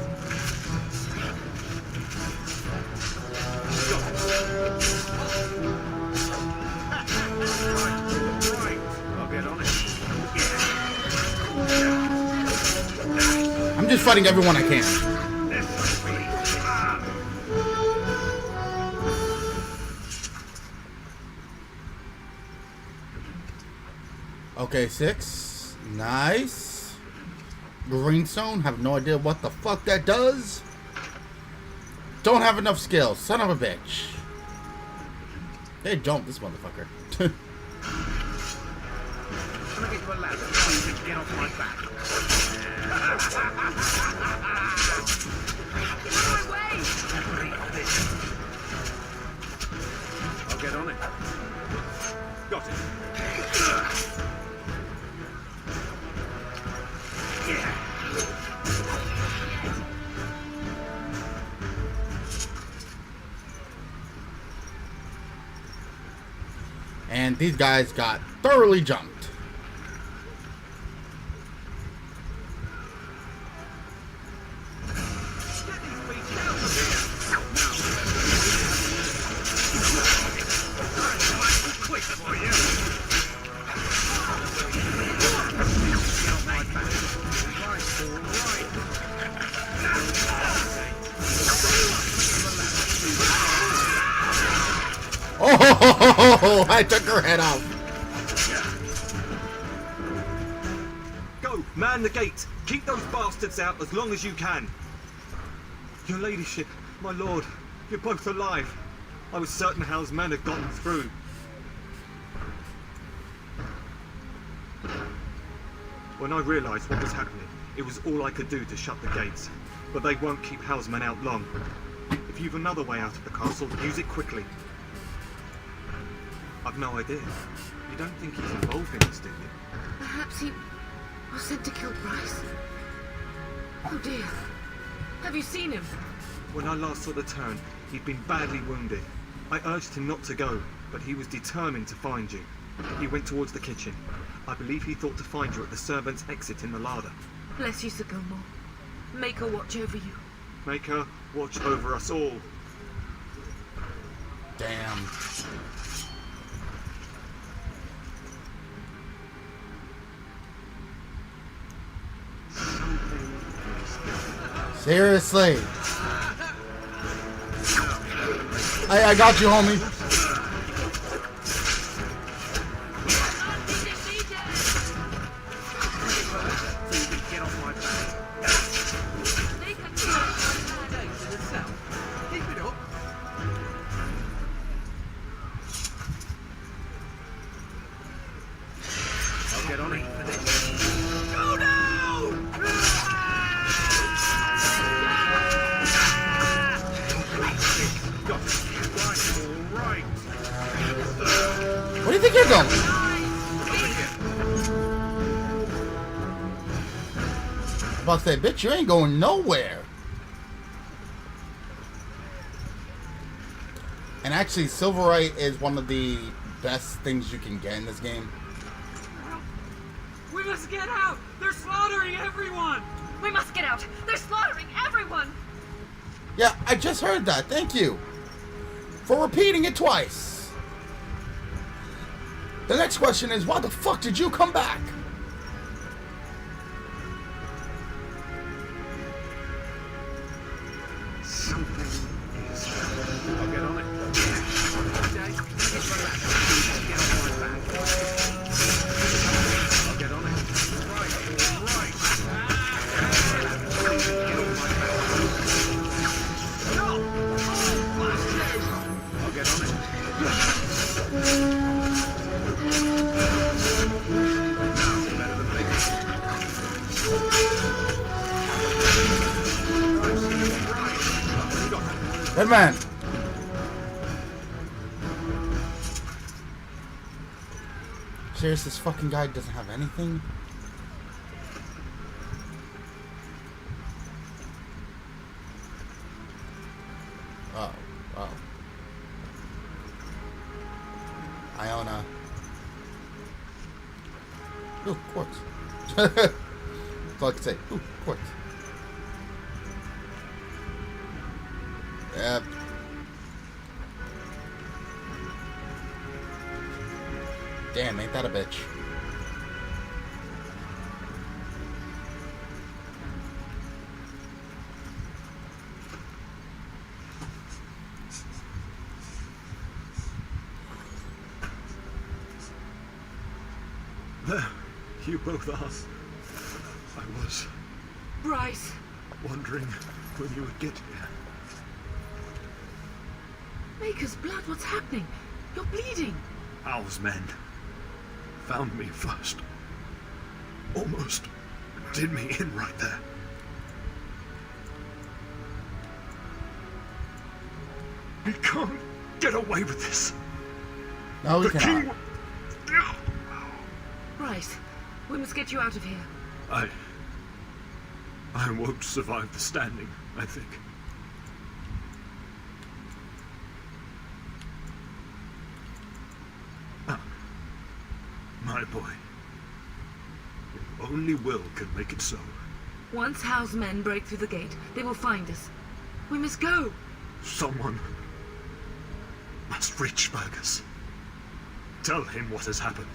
Right. I'll get on it. I'm just fighting everyone I can. Okay, 6. Nice. Greenstone. Have no idea what the fuck that does. Don't have enough skills. Son of a bitch. They jumped this motherfucker. I'm gonna get you a ladder so you can get off my back. I'll get on it. Got it. And these guys got thoroughly jumped. Oh, I took her head off. Go, man the gate. Keep those bastards out as long as you can. Your ladyship, my lord, you're both alive. I was certain Hal's men had gotten through. When I realised what was happening, it was all I could do to shut the gates. But they won't keep Hal's men out long. If you've another way out of the castle, use it quickly. I've no idea. You don't think he's involved in this, do you? Perhaps he was sent to kill Bryce. Oh dear. Have you seen him? When I last saw the turn, he'd been badly wounded. I urged him not to go, but he was determined to find you. He went towards the kitchen. I believe he thought to find you at the servants' exit in the larder. Bless you, Sir Gilmore. Make her watch over you. Make her watch over us all. Damn. Seriously. I got you, homie. I'll get on it for this. Go down! Right. Where do you think you're going? I'm about to say, bitch, you ain't going nowhere. And actually, Silverite is one of the best things you can get in this game. We must get out! They're slaughtering everyone! We must get out! They're slaughtering everyone! Yeah, I just heard that. Thank you for repeating it twice. The next question is, why the fuck did you come back? Something is... I'll get on it. Okay. Just relax. Get on my back. I'll get on it. Right. Get on my back. No! I'll get on it. Now, better than Good man. Serious, this fucking guy doesn't have anything? Oh, oh. Iona. Ooh, quartz. That's all I can say. Ooh, quartz. Yep. Damn, ain't that a bitch? There, you both are. I was Bryce. wondering when you would get here. Maker's blood, what's happening? You're bleeding. Owl's men found me first. Almost did me in right there. We can't get away with this. No, we the cannot. king. Bryce, we must get you out of here. I won't survive the standing, I think. My boy. Only will can make it so. Once Hal's men break through the gate, they will find us. We must go. Someone must reach Fergus. Tell him what has happened.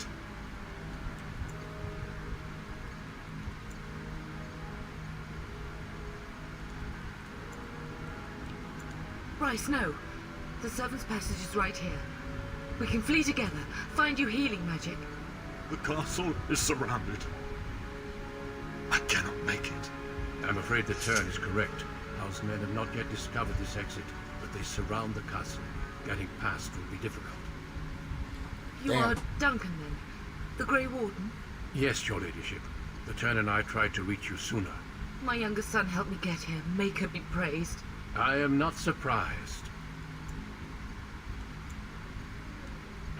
Bryce, no. The servant's passage is right here. We can flee together, find you healing magic. The castle is surrounded. I cannot make it. I'm afraid the turn is correct. House men have not yet discovered this exit, but they surround the castle. Getting past will be difficult. You are Duncan, then? The Grey Warden? Yes, your ladyship. The turn and I tried to reach you sooner. My younger son helped me get here. Maker be praised. I am not surprised.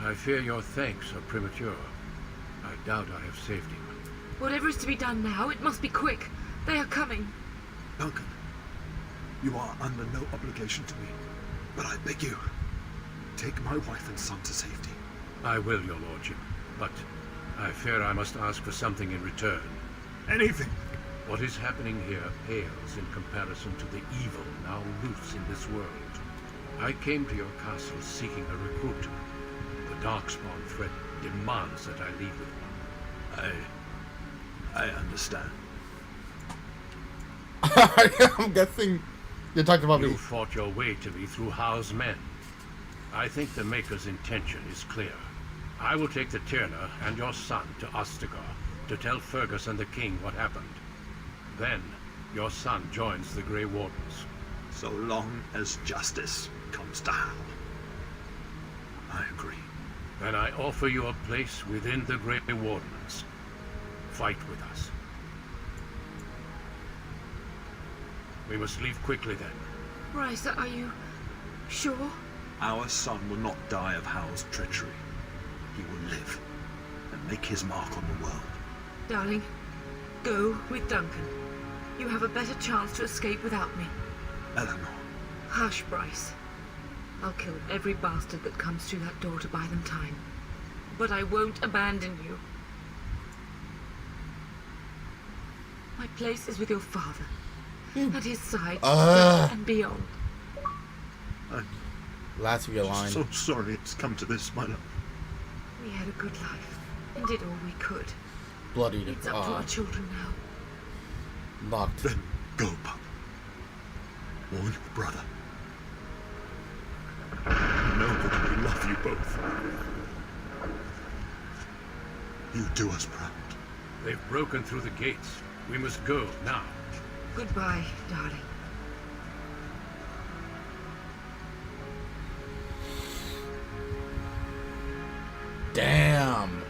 I fear your thanks are premature. I doubt I have saved him. Whatever is to be done now, it must be quick. They are coming. Duncan, you are under no obligation to me, but I beg you, take my wife and son to safety. I will, your lordship, but I fear I must ask for something in return. Anything. What is happening here pales in comparison to the evil now loose in this world. I came to your castle seeking a recruit. The Darkspawn threat demands that I leave with one. I understand. I'm guessing you're talking about you me. fought your way to me through Howe's men. I think the Maker's intention is clear. I will take the Tyrna and your son to Ostagar to tell Fergus and the king what happened. Then, your son joins the Grey Wardens. So long as justice comes to Hal. I agree. Then I offer you a place within the Grey Wardens. Fight with us. We must leave quickly then. Bryce, are you sure? Our son will not die of Hal's treachery. He will live and make his mark on the world. Darling, go with Duncan. You have a better chance to escape without me. Eleanor. Hush, Bryce. I'll kill every bastard that comes through that door to buy them time. But I won't abandon you. My place is with your father. At his side, and beyond. Last of your line. So sorry it's come to this, my love. We had a good life, and did all we could. Bloodied. It's up to our children now. Locked. Then go, pup. Warn your brother. Know that we love you both. You do us proud. They've broken through the gates. We must go now. Goodbye, darling. Damn.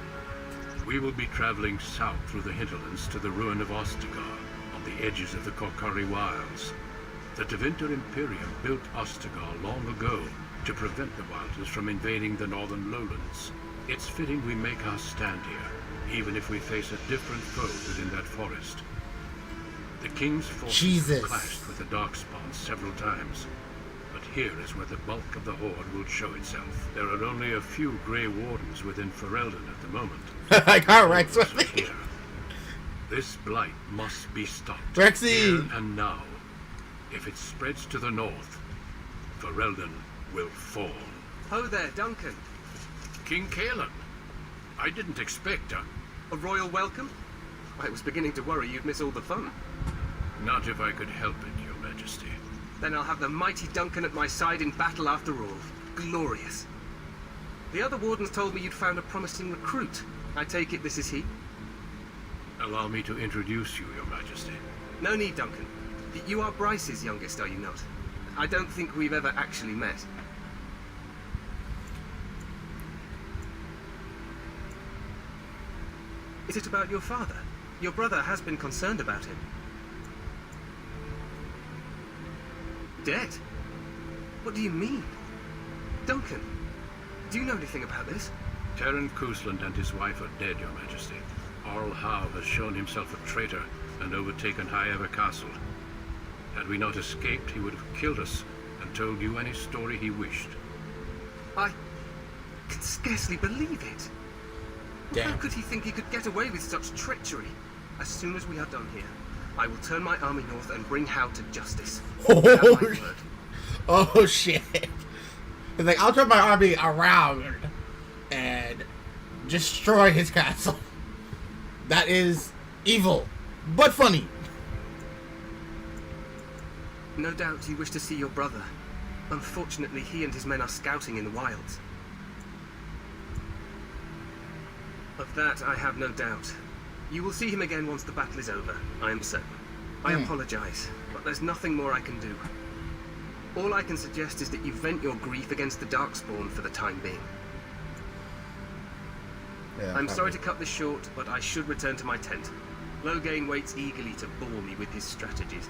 We will be traveling south through the hinterlands to the ruin of Ostagar, on the edges of the Korkari Wilds. The Tevinter Imperium built Ostagar long ago to prevent the Wilders from invading the northern lowlands. It's fitting we make our stand here, even if we face a different foe within that forest. The King's forces have clashed with the Darkspawn several times, but here is where the bulk of the Horde will show itself. There are only a few Grey Wardens within Ferelden at the moment. I got Rex with me. Here. This blight must be stopped. Rexy! Here and now. If it spreads to the north, Ferelden will fall. Ho there, Duncan. King Kaelin. I didn't expect a royal welcome? I was beginning to worry you'd miss all the fun. Not if I could help it, Your Majesty. Then I'll have the mighty Duncan at my side in battle after all. Glorious. The other wardens told me you'd found a promising recruit. I take it this is he? Allow me to introduce you, Your Majesty. No need, Duncan. You are Bryce's youngest, are you not? I don't think we've ever actually met. Is it about your father? Your brother has been concerned about him. Dead? What do you mean? Duncan, do you know anything about this? Terran Cousland and his wife are dead, Your Majesty. Arl Howe has shown himself a traitor and overtaken High Ever Castle. Had we not escaped, he would have killed us and told you any story he wished. I can scarcely believe it. Damn. How could he think he could get away with such treachery? As soon as we are done here, I will turn my army north and bring Howe to justice. Oh shit. It's like, I'll turn my army around and destroy his castle. That is evil, but funny. No doubt you wish to see your brother. Unfortunately, he and his men are scouting in the wilds. Of that, I have no doubt. You will see him again once the battle is over, I am certain. I apologize, but there's nothing more I can do. All I can suggest is that you vent your grief against the Darkspawn for the time being. Yeah, I'm sorry to cut this short, but I should return to my tent. Loghain waits eagerly to bore me with his strategies.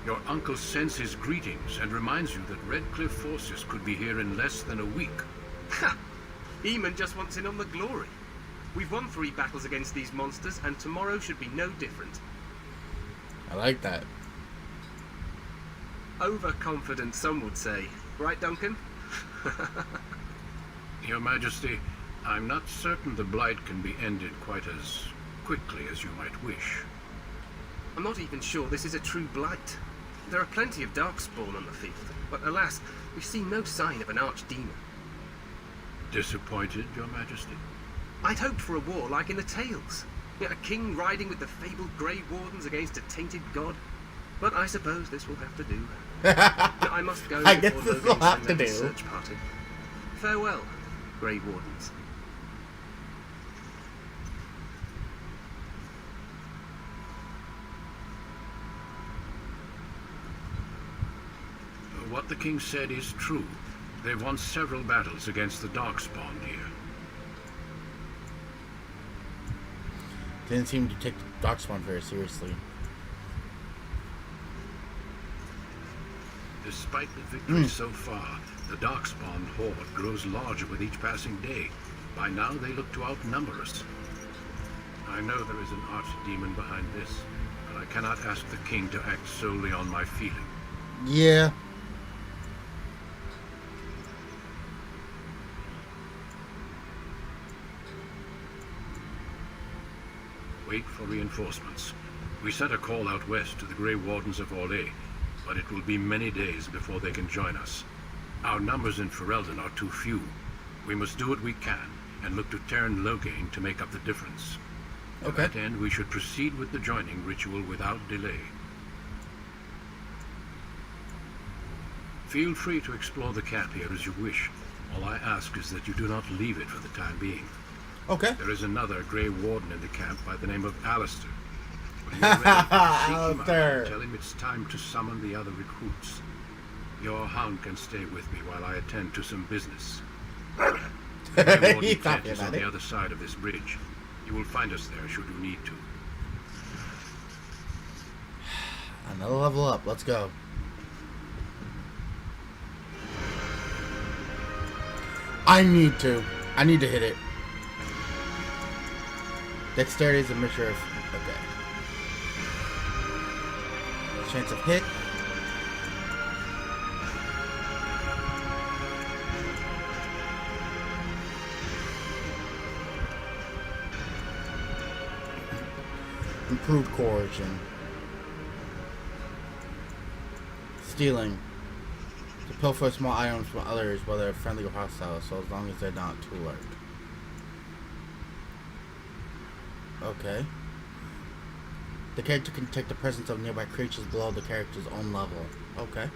Your uncle sends his greetings and reminds you that Redcliffe forces could be here in less than a week. Ha! Eamon just wants in on the glory. We've won 3 battles against these monsters, and tomorrow should be no different. I like that. Overconfident, some would say. Right, Duncan? Your Majesty, I'm not certain the blight can be ended quite as quickly as you might wish. I'm not even sure this is a true blight. There are plenty of Darkspawn on the field, but alas, we've seen no sign of an archdemon. Disappointed, Your Majesty? I'd hoped for a war like in the tales. A king riding with the fabled Grey Wardens against a tainted god. But I suppose this will have to do. I must go. I guess this will have to do. Search party. Farewell, Grey Wardens. What the king said is true. They've won several battles against the Darkspawn here. Didn't seem to take the Darkspawn very seriously. Despite the victory so far, the Darkspawn horde grows larger with each passing day. By now, they look to outnumber us. I know there is an archdemon behind this, but I cannot ask the king to act solely on my feeling. Yeah. Wait for reinforcements. We sent a call out west to the Grey Wardens of Orlais, but it will be many days before they can join us. Our numbers in Ferelden are too few. We must do what we can and look to Teyrn Loghain to make up the difference. To that end, we should proceed with the joining ritual without delay. Feel free to explore the camp here as you wish. All I ask is that you do not leave it for the time being. Okay. There is another Grey Warden in the camp by the name of Alistair. When you're ready, seek him out and tell him it's time to summon the other recruits. Your hound can stay with me while I attend to some business. The Grey Warden tent is on the other side of this bridge. You will find us there should you need to. Another level up. Let's go. I need to hit it. Dexterity is a mixture of... Okay. Chance of hit. Improved coercion. Stealing. To pilfer small items from others, whether friendly or hostile, so as long as they're not too large. Okay. The character can detect the presence of nearby creatures below the character's own level. Okay.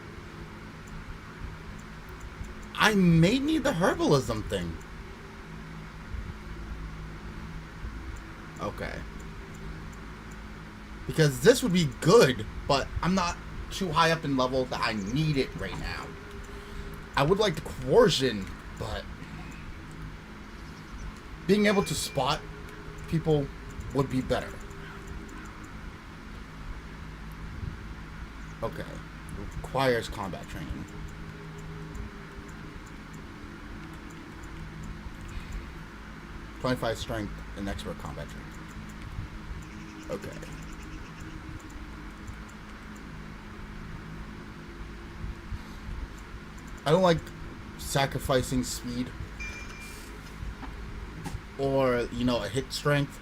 I may need the herbalism thing. Okay. Because this would be good, but I'm not too high up in level that I need it right now. I would like the coercion, but being able to spot people would be better. Okay. Requires combat training. .5 strength and expert combat training. Okay. I don't like sacrificing speed or, you know, a hit strength.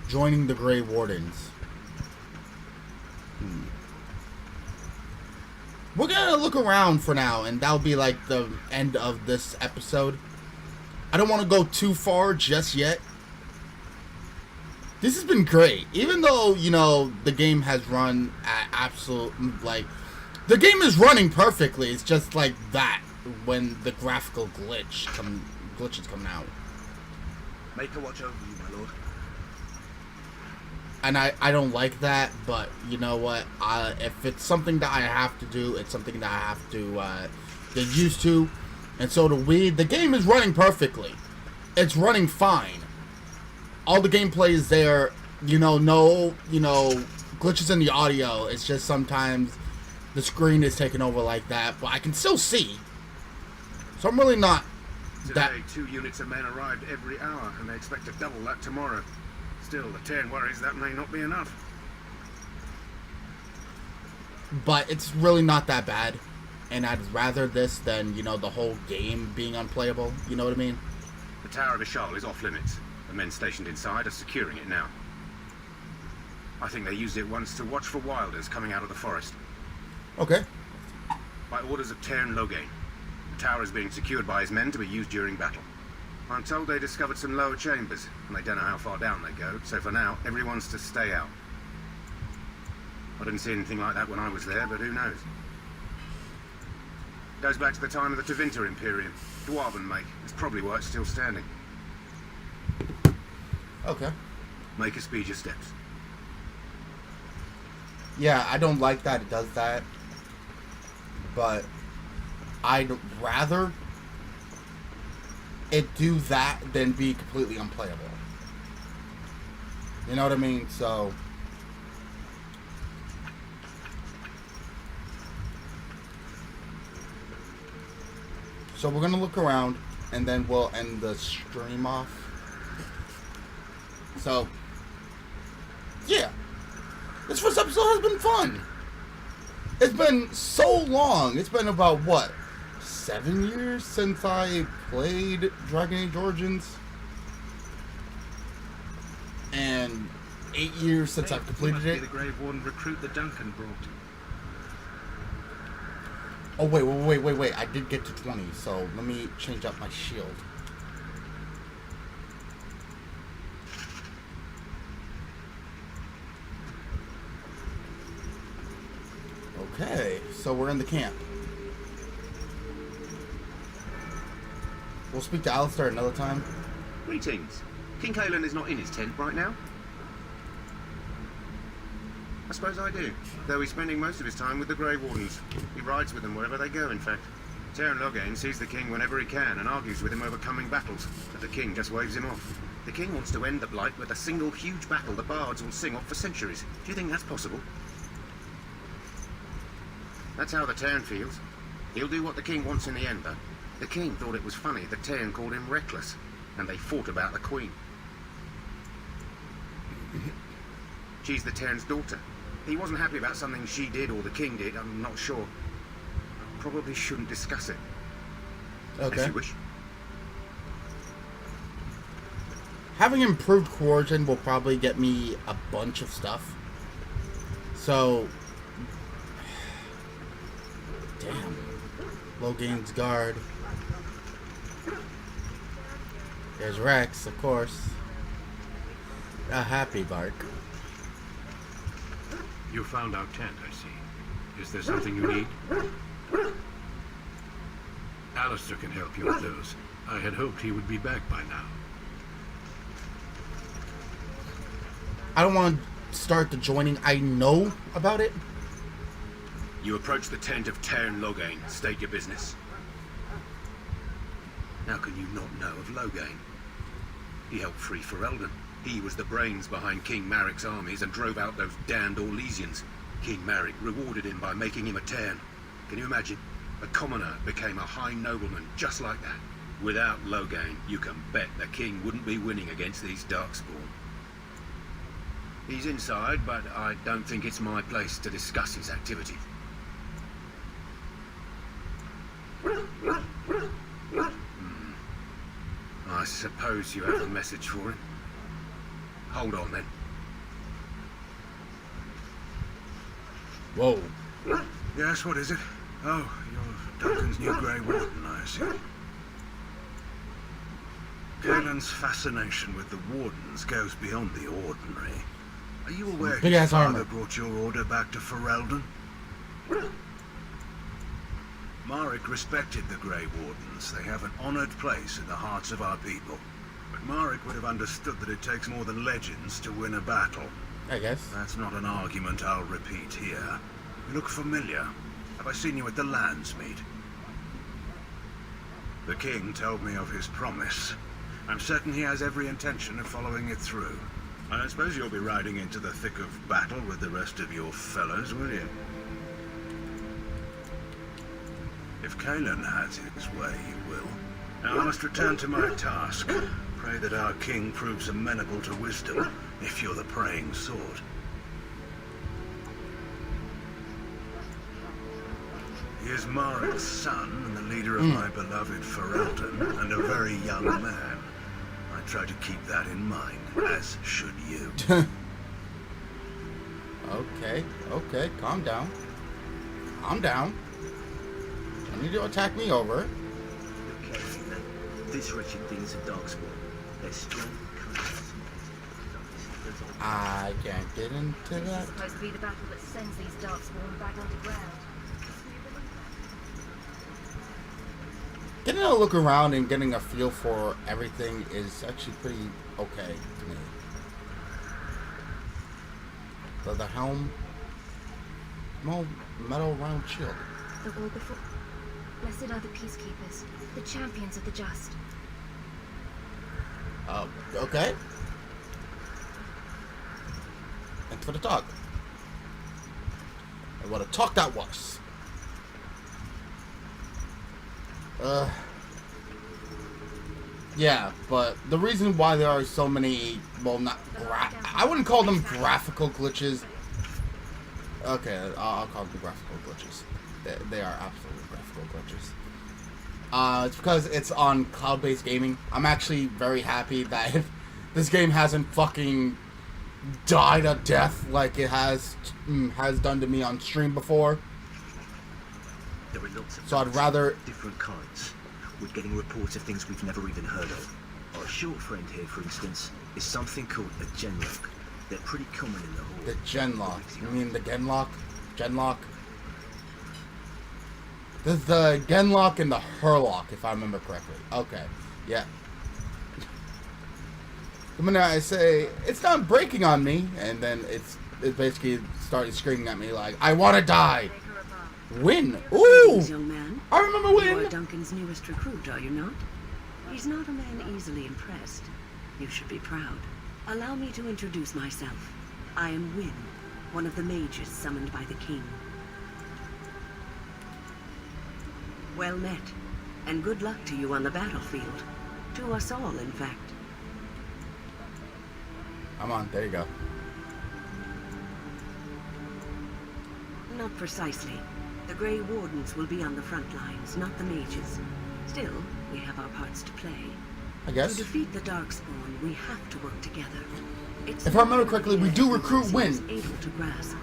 Joining the Grey Wardens. We're gonna look around for now, and that'll be like the end of this episode. I don't want to go too far just yet. This has been great, even though, you know, the game has run at absolute, like, the game is running perfectly. It's just like that when the graphical glitches come out. Make her watch over you, my lord. And I don't like that, but you know what? If it's something that I have to do, it's something that I have to get used to. And so do we. The game is running perfectly. It's running fine. All the gameplay is there. You know, no, you know, glitches in the audio. It's just sometimes the screen is taken over like that, but I can still see. So I'm really not that. Today, 2 units of men arrived every hour, and they expect to double that tomorrow. Still, the Teyrn worries that may not be enough. But it's really not that bad. And I'd rather this than, you know, the whole game being unplayable. You know what I mean? The Tower of Ishal is off limits. The men stationed inside are securing it now. I think they used it once to watch for wilders coming out of the forest. Okay. By orders of Teyrn Loghain. The tower is being secured by his men to be used during battle. I'm told they discovered some lower chambers, and they don't know how far down they go, so for now, everyone's to stay out. I didn't see anything like that when I was there, but who knows? Goes back to the time of the Tevinter Imperium. Dwarven make. That's probably why it's still standing. Okay. Make us speed your steps. Yeah, I don't like that it does that. But I'd rather it do that than be completely unplayable. You know what I mean? So we're gonna look around and then we'll end the stream off. So yeah, this first episode has been fun. It's been so long. It's been about what, 7 years since I played Dragon Age Origins, and 8 years since I've completed it. The Grave Warden recruit the Duncan brought. Oh wait! I did get to 20, so let me change up my shield. Okay, so we're in the camp. We'll speak to Alistair another time. Greetings. King Kaelin is not in his tent right now? I suppose I do, though he's spending most of his time with the Grey Wardens. He rides with them wherever they go, in fact. Teyrn Loghain sees the king whenever he can and argues with him over coming battles, but the king just waves him off. The king wants to end the Blight with a single huge battle the bards will sing of for centuries. Do you think that's possible? That's how the Teyrn feels. He'll do what the king wants in the end, though. The king thought it was funny that Teyrn called him reckless, and they fought about the queen. She's the Teyrn's daughter. He wasn't happy about something she did or the king did, I'm not sure. Probably shouldn't discuss it. Okay. As you wish. Having improved coercion will probably get me a bunch of stuff. So, damn. Loghain's guard. There's Rex, of course. A happy bark. You found our tent, I see. Is there something you need? Alistair can help you with those. I had hoped he would be back by now. I don't want to start the joining. I know about it. You approach the tent of Teyrn Loghain. State your business. How can you not know of Loghain? He helped free Ferelden. He was the brains behind King Maric's armies and drove out those damned Orlesians. King Maric rewarded him by making him a Teyrn. Can you imagine? A commoner became a high nobleman just like that. Without Loghain, you can bet the king wouldn't be winning against these Darkspawn. He's inside, but I don't think it's my place to discuss his activities. I suppose you have a message for him. Hold on, then. Whoa. Yes, what is it? Oh, you're Duncan's new Grey Warden, I assume. Kaelin's fascination with the Wardens goes beyond the ordinary. Are you aware his father brought your order back to Ferelden? Maric respected the Grey Wardens. They have an honored place in the hearts of our people. But Maric would have understood that it takes more than legends to win a battle. I guess. That's not an argument I'll repeat here. You look familiar. Have I seen you at the Landsmeet? The king told me of his promise. I'm certain he has every intention of following it through. I suppose you'll be riding into the thick of battle with the rest of your fellows, will you? If Kaelin has his way, he will. Now I must return to my task. Pray that our king proves amenable to wisdom, if you're the praying sword. He is Maric's son and the leader of my beloved Ferelden, and a very young man. I try to keep that in mind, as should you. Okay, calm down. Calm down. You need to attack me over. This wretched thing is a Darkspawn. They're strong, I can't get into that. This is supposed to be the battle that sends these Darkspawn back underground. Getting a look around and getting a feel for everything is actually pretty okay to me. The helm, small metal round shield. The wall before. Blessed are the peacekeepers, the champions of the just. Okay. And for the talk. And what a talk that was. Yeah, but the reason why there are so many, well, not I wouldn't call them graphical glitches. Okay, I'll call them graphical glitches. They are absolutely graphical glitches. It's because it's on cloud-based gaming. I'm actually very happy that this game hasn't fucking died a death like it has done to me on stream before. There are lots of so I'd rather different kinds. We're getting reports of things we've never even heard of. Our short friend here, for instance, is something called a genlock. They're pretty common in the hall. The genlock? You mean the genlock? Genlock? There's the genlock and the herlock, if I remember correctly. Okay, yeah. The minute I say, it's not breaking on me, and then it basically started screaming at me like, I want to die! Win! Ooh! Young man. I remember Win! You are Duncan's newest recruit, are you not? He's not a man easily impressed. You should be proud. Allow me to introduce myself. I am Win, one of the mages summoned by the king. Well met, and good luck to you on the battlefield. To us all, in fact. I'm on, there you go. Not precisely. The Grey Wardens will be on the front lines, not the mages. Still, we have our parts to play. I guess. To defeat the Darkspawn, we have to work together. It's if I remember correctly, we do recruit Win. Able to grasp.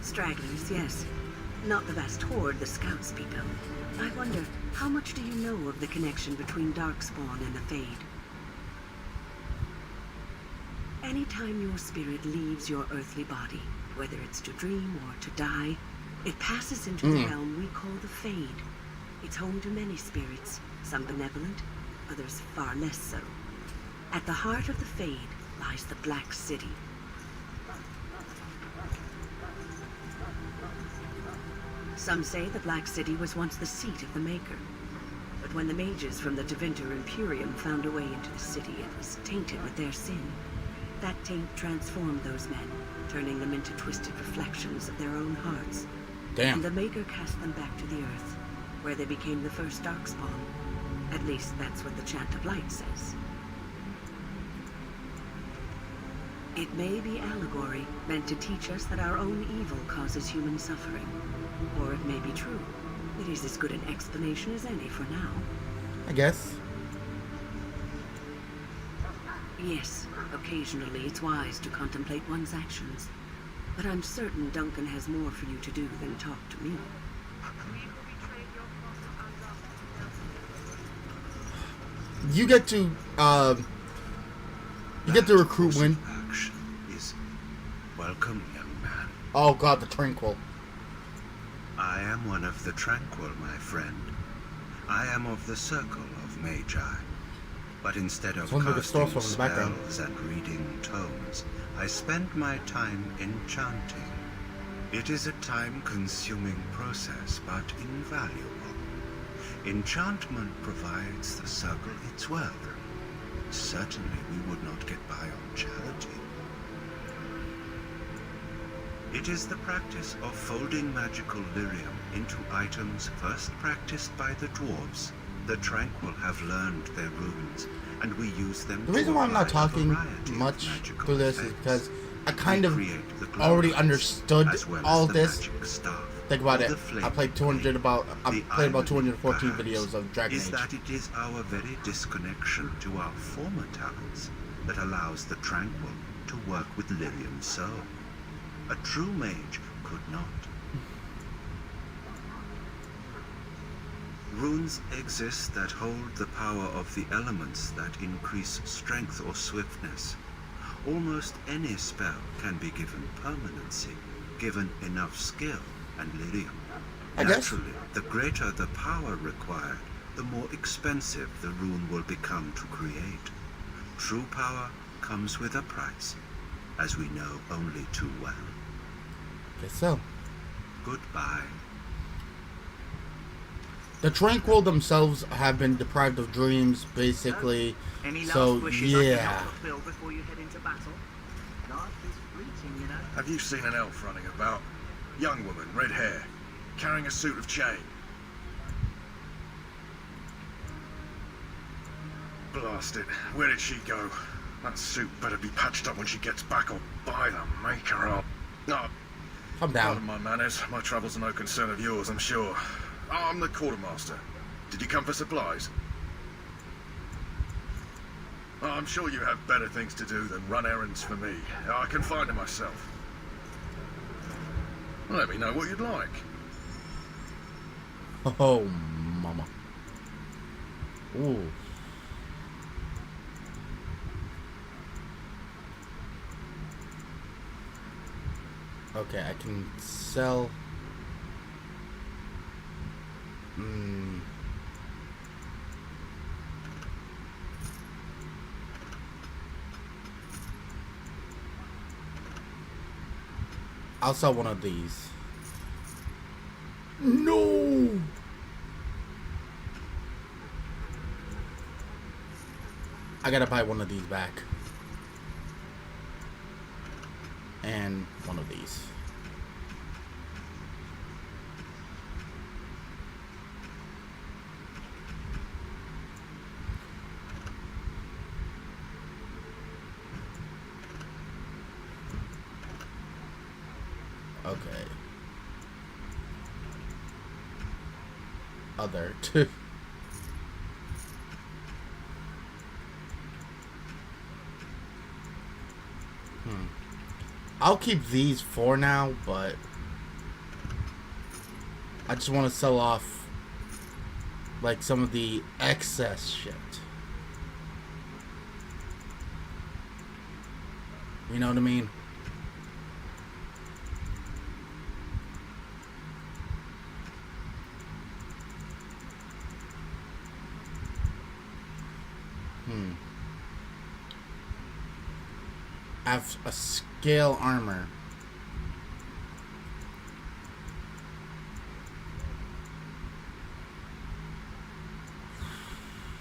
Stragglers, yes. Not the vast horde the scouts speak of. I wonder, how much do you know of the connection between Darkspawn and the Fade? Anytime your spirit leaves your earthly body, whether it's to dream or to die, it passes into the realm we call the Fade. It's home to many spirits, some benevolent, others far less so. At the heart of the Fade lies the Black City. Some say the Black City was once the seat of the Maker. But when the mages from the Tevinter Imperium found a way into the city, it was tainted with their sin. That taint transformed those men, turning them into twisted reflections of their own hearts. Damn. And the Maker cast them back to the Earth, where they became the first Darkspawn. At least that's what the Chant of Light says. It may be allegory, meant to teach us that our own evil causes human suffering. Or it may be true. It is as good an explanation as any for now. I guess. Yes, occasionally it's wise to contemplate one's actions. But I'm certain Duncan has more for you to do than talk to me. You get to recruit Win. Action is welcome, young man. Oh god, the Tranquil. I am one of the Tranquil, my friend. I am of the Circle of Magi. But instead of casting spells and reading tomes, I spend my time enchanting. It is a time-consuming process, but invaluable. Enchantment provides the Circle its wealth. Certainly we would not get by on charity. It is the practice of folding magical lyrium into items first practiced by the dwarves. The Tranquil have learned their runes, and we use them. The reason why I'm not talking much through this is because I kind of already understood all this. Think about it. I played 214 videos of Dragon Age. Is that it is our very disconnection to our former talents that allows the Tranquil to work with lyrium so. A true mage could not. Runes exist that hold the power of the elements that increase strength or swiftness. Almost any spell can be given permanency, given enough skill and lyrium. I guess. Naturally, the greater the power required, the more expensive the rune will become to create. True power comes with a price, as we know only too well. Guess so. Goodbye. The Tranquil themselves have been deprived of dreams, basically. Any So, last wishes I can yeah. fulfill before you head into battle? Life is fleeting, you know. Have you seen an elf running about? Young woman, red hair, carrying a suit of chain. Blast it. Where did she go? That suit better be patched up when she gets back, or by the maker up. No. Calm down. Pardon my manners. My travels are no concern of yours, I'm sure. Oh, I'm the quartermaster. Did you come for supplies? Oh, I'm sure you have better things to do than run errands for me. I can find them myself. Let me know what you'd like. Oh, mama. Ooh. Okay, I can sell. I'll sell one of these. No! I gotta buy one of these back. And one of these. Okay. Other two. I'll keep these for now, but I just want to sell off like some of the excess shit. You know what I mean? I have a scale armor.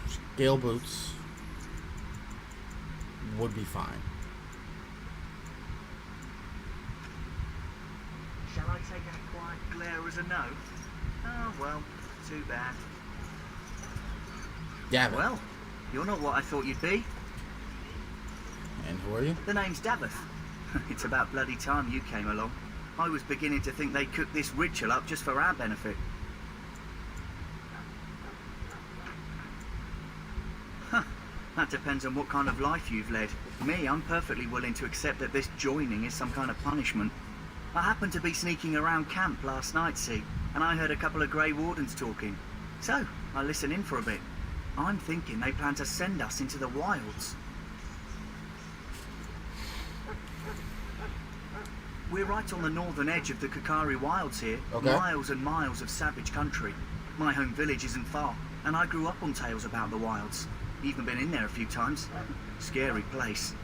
Scale boots would be fine. Shall I take a quiet glare as a no? Oh, well, too bad. Davith. Well, you're not what I thought you'd be. And who are you? The name's Davith. It's about bloody time you came along. I was beginning to think they cooked this ritual up just for our benefit. Huh. That depends on what kind of life you've led. Me, I'm perfectly willing to accept that this joining is some kind of punishment. I happened to be sneaking around camp last night, see, and I heard a couple of Grey Wardens talking. So, I listened in for a bit. I'm thinking they plan to send us into the wilds. We're right on the northern edge of the Kakari Wilds here. Okay. Miles and miles of savage country. My home village isn't far, and I grew up on tales about the wilds. Even been in there a few times. Scary place.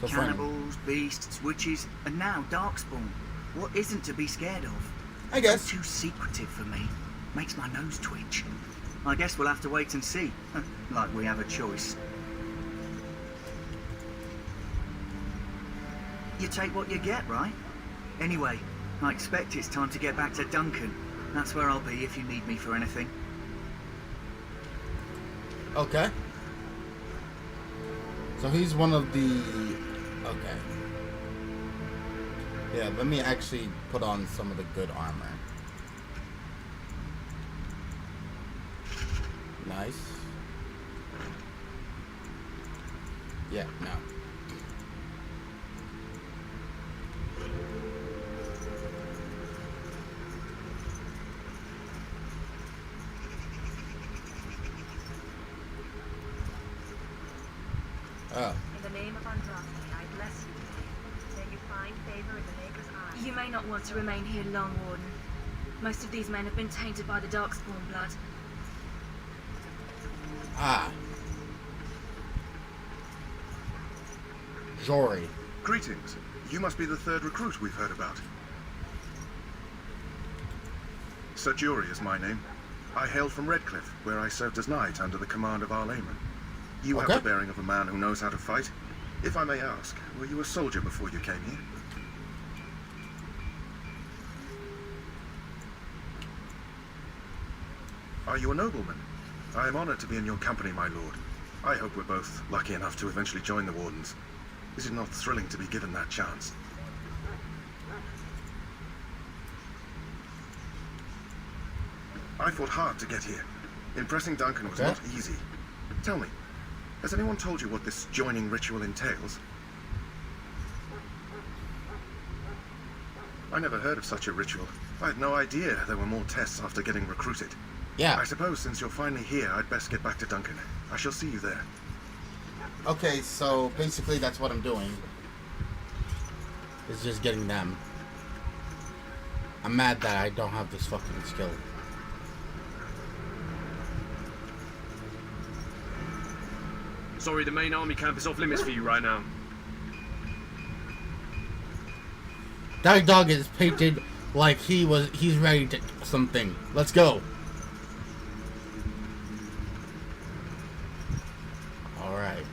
So Cannibals, beasts, witches, and now Darkspawn. What isn't to be scared of? I guess. So too secretive for me. Makes my nose twitch. I guess we'll have to wait and see. Like we have a choice. You take what you get, right? Anyway, I expect it's time to get back to Duncan. That's where I'll be if you need me for anything. Okay. So he's one of the... Okay. Yeah, let me actually put on some of the good armor. Nice. Yeah, no. In the name of Andraste, I bless you today. May you find favor in the Maker's eyes. You may not want to remain here long, Warden. Most of these men have been tainted by the Darkspawn blood. Ah. Jory. Greetings. You must be the third recruit we've heard about. Sir Jory is my name. I hail from Redcliffe, where I served as knight under the command of our layman. You have the bearing of a man who knows how to fight. If I may ask, were you a soldier before you came here? Are you a nobleman? I am honored to be in your company, my lord. I hope we're both lucky enough to eventually join the Wardens. Is it not thrilling to be given that chance? I fought hard to get here. Impressing Duncan was not easy. Tell me, has anyone told you what this joining ritual entails? I never heard of such a ritual. I had no idea there were more tests after getting recruited. Yeah. I suppose since you're finally here, I'd best get back to Duncan. I shall see you there. Okay, so basically that's what I'm doing. Is just getting them. I'm mad that I don't have this fucking skill. Sorry, the main army camp is off limits for you right now. That dog is painted like he's ready to something. Let's go. Alright.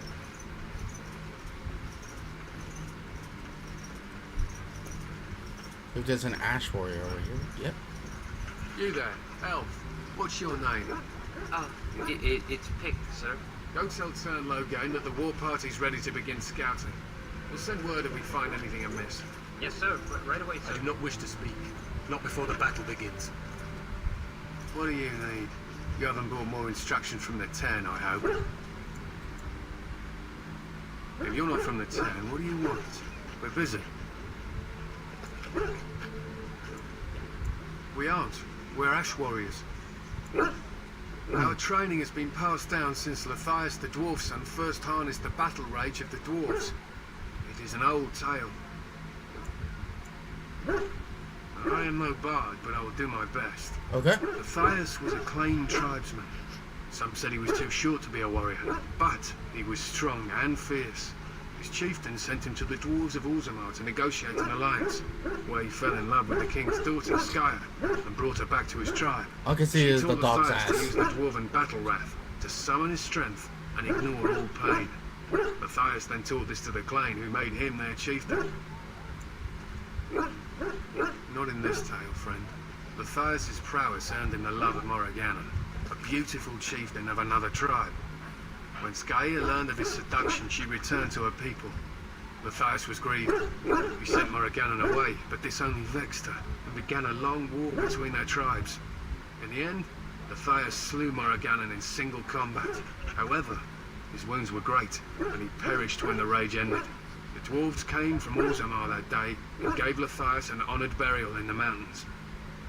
If there's an ash warrior over here. Yep. You there, elf. What's your name? It's Pick, sir. Go tell Tern Logain that the war party's ready to begin scouting. We'll send word if we find anything amiss. Yes, sir. Right away, sir. I do not wish to speak. Not before the battle begins. What do you need? You haven't brought more instruction from the Tern, I hope. If you're not from the Tern, what do you want? We're busy. We aren't. We're ash warriors. Our training has been passed down since Lathias the Dwarf Son first harnessed the battle rage of the dwarves. It is an old tale. I am no bard, but I will do my best. Okay. Lathias was a claimed tribesman. Some said he was too short to be a warrior, but he was strong and fierce. His chieftain sent him to the dwarves of Orzammar to negotiate an alliance, where he fell in love with the king's daughter, Skya, and brought her back to his tribe. I can see is the dog's Lathias ass. to use the dwarven battle wrath to summon his strength and ignore all pain. Lathias then taught this to the Clane, who made him their chieftain. Not in this tale, friend. Lathias' prowess earned him the love of Morrigannon, a beautiful chieftain of another tribe. When Skya learned of his seduction, she returned to her people. Lathias was grieved. He sent Morrigannon away, but this only vexed her, and began a long war between their tribes. In the end, Lathias slew Morrigannon in single combat. However, his wounds were great, and he perished when the rage ended. The dwarves came from Orzammar that day, and gave Lathias an honoured burial in the mountains.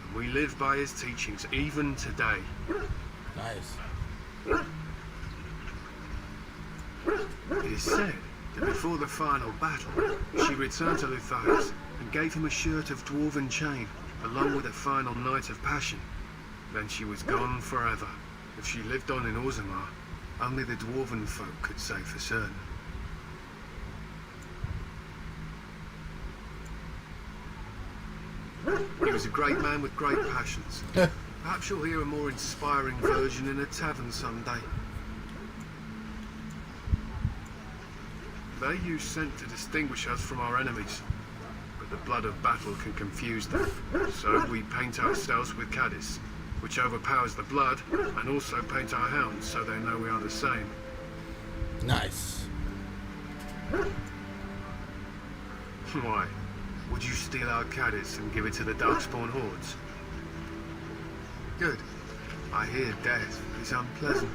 And we live by his teachings, even today. Nice. It is said that before the final battle, she returned to Lathias and gave him a shirt of dwarven chain, along with a final night of passion. Then she was gone forever. If she lived on in Orzammar, only the dwarven folk could say for certain. He was a great man with great passions. Perhaps you'll hear a more inspiring version in a tavern someday. They use scent to distinguish us from our enemies, but the blood of battle can confuse them. So we paint ourselves with caddis, which overpowers the blood, and also paint our hounds so they know we are the same. Nice. Why? Would you steal our caddis and give it to the Darkspawn hordes? Good. I hear death is unpleasant.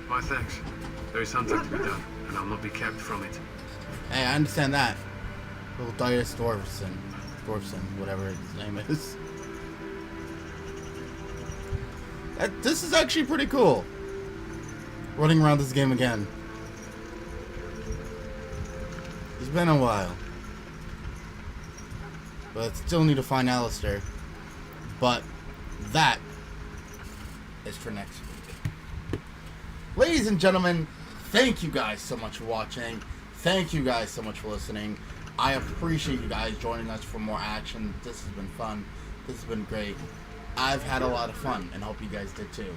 My thanks. There is hunting to be done, and I'll not be kept from it. Hey, I understand that. Little Darius Dwarfson, whatever his name is. This is actually pretty cool. Running around this game again. It's been a while. But I still need to find Alistair. But that is for next week. Ladies and gentlemen, thank you guys so much for watching. Thank you guys so much for listening. I appreciate you guys joining us for more action. This has been fun. This has been great. I've had a lot of fun, and hope you guys did too.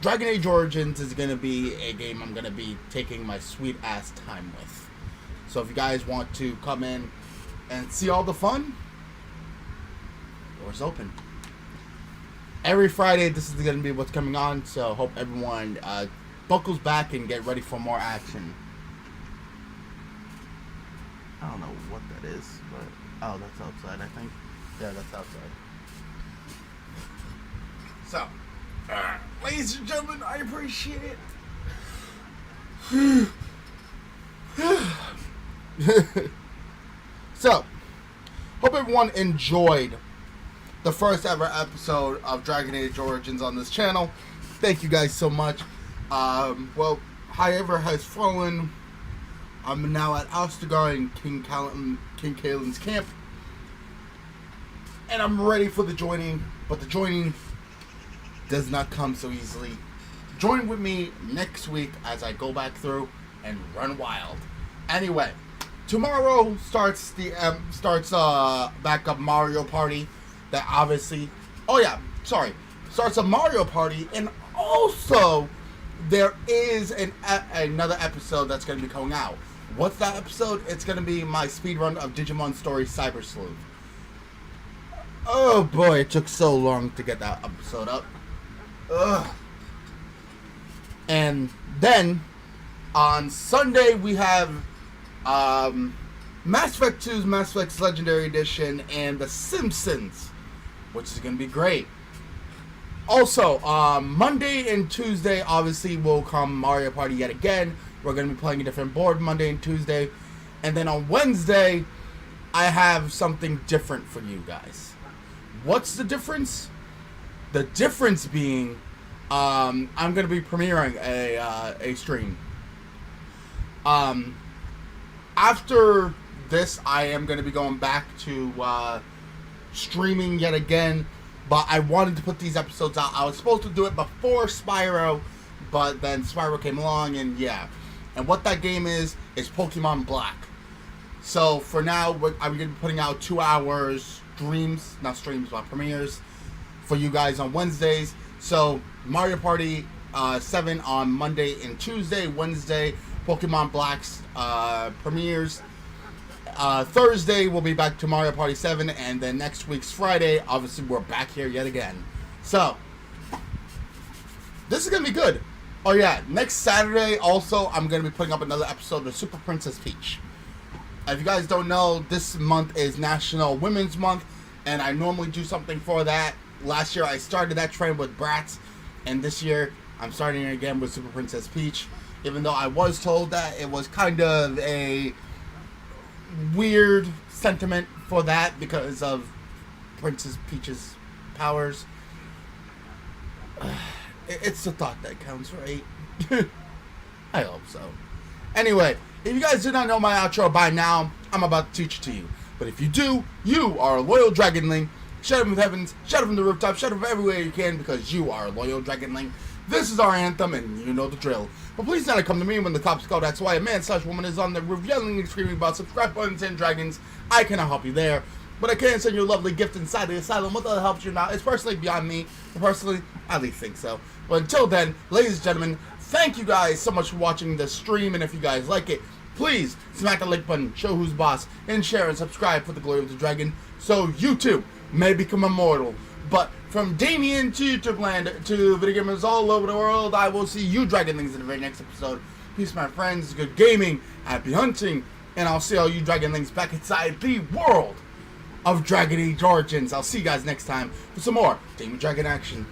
Dragon Age Origins is going to be a game I'm going to be taking my sweet ass time with. So if you guys want to come in and see all the fun, doors open. Every Friday, this is going to be what's coming on, so hope everyone buckles back and get ready for more action. I don't know what that is, but... Oh, that's outside, I think. Yeah, that's outside. So, ladies and gentlemen, I appreciate it. So, hope everyone enjoyed the first ever episode of Dragon Age Origins on this channel. Thank you guys so much. Well, however has fallen, I'm now at Ostagar in King Kaelin's camp. And I'm ready for the joining, but the joining does not come so easily. Join with me next week as I go back through and run wild. Anyway, tomorrow starts the backup Mario Party. That obviously, starts a Mario Party, and also there is another episode that's going to be coming out. What's that episode? It's going to be my speedrun of Digimon Story Cyber Sleuth. Oh boy, it took so long to get that episode up. Ugh. And then on Sunday we have Mass Effect 2's Mass Effect Legendary Edition and The Simpsons, which is going to be great. Also, Monday and Tuesday obviously will come Mario Party yet again. We're going to be playing a different board Monday and Tuesday. And then on Wednesday, I have something different for you guys. What's the difference? The difference being, I'm going to be premiering a stream. After this, I am going to be going back to streaming yet again, but I wanted to put these episodes out. I was supposed to do it before Spyro, but then Spyro came along, and yeah. And what that game is Pokemon Black. So for now, I'm going to be putting out 2 hours premieres for you guys on Wednesdays. So Mario Party 7 on Monday and Tuesday. Wednesday, Pokemon Black's premieres. Thursday, we'll be back to Mario Party 7, and then next week's Friday, obviously, we're back here yet again. So, this is going to be good. Oh yeah, next Saturday, also, I'm going to be putting up another episode of Super Princess Peach. If you guys don't know, this month is National Women's Month, and I normally do something for that. Last year, I started that trend with Bratz, and this year, I'm starting it again with Super Princess Peach, even though I was told that it was kind of a weird sentiment for that because of Princess Peach's powers. It's the thought that counts, right? I hope so. Anyway, if you guys do not know my outro by now, I'm about to teach it to you. But if you do, you are a loyal Dragonling. Shout it from the heavens, shout it from the rooftop, shout it from everywhere you can, because you are a loyal Dragonling. This is our anthem, and you know the drill. But please do not come to me when the cops call. That's why a man/woman is on the roof yelling and screaming about subscribe buttons and dragons. I cannot help you there, but I can send you a lovely gift inside the asylum. What that helps you now is personally beyond me. Personally, I at least think so. But until then, ladies and gentlemen, thank you guys so much for watching the stream, and if you guys like it, please smack the like button, show who's boss, and share and subscribe for the glory of the dragon, so you too may become immortal. But from Damien to YouTube land to video gamers all over the world, I will see you Dragonlings in the very next episode. Peace, my friends, good gaming, happy hunting, and I'll see all you Dragonlings back inside the world of Dragon Age Origins. I'll see you guys next time for some more D.Dragon action.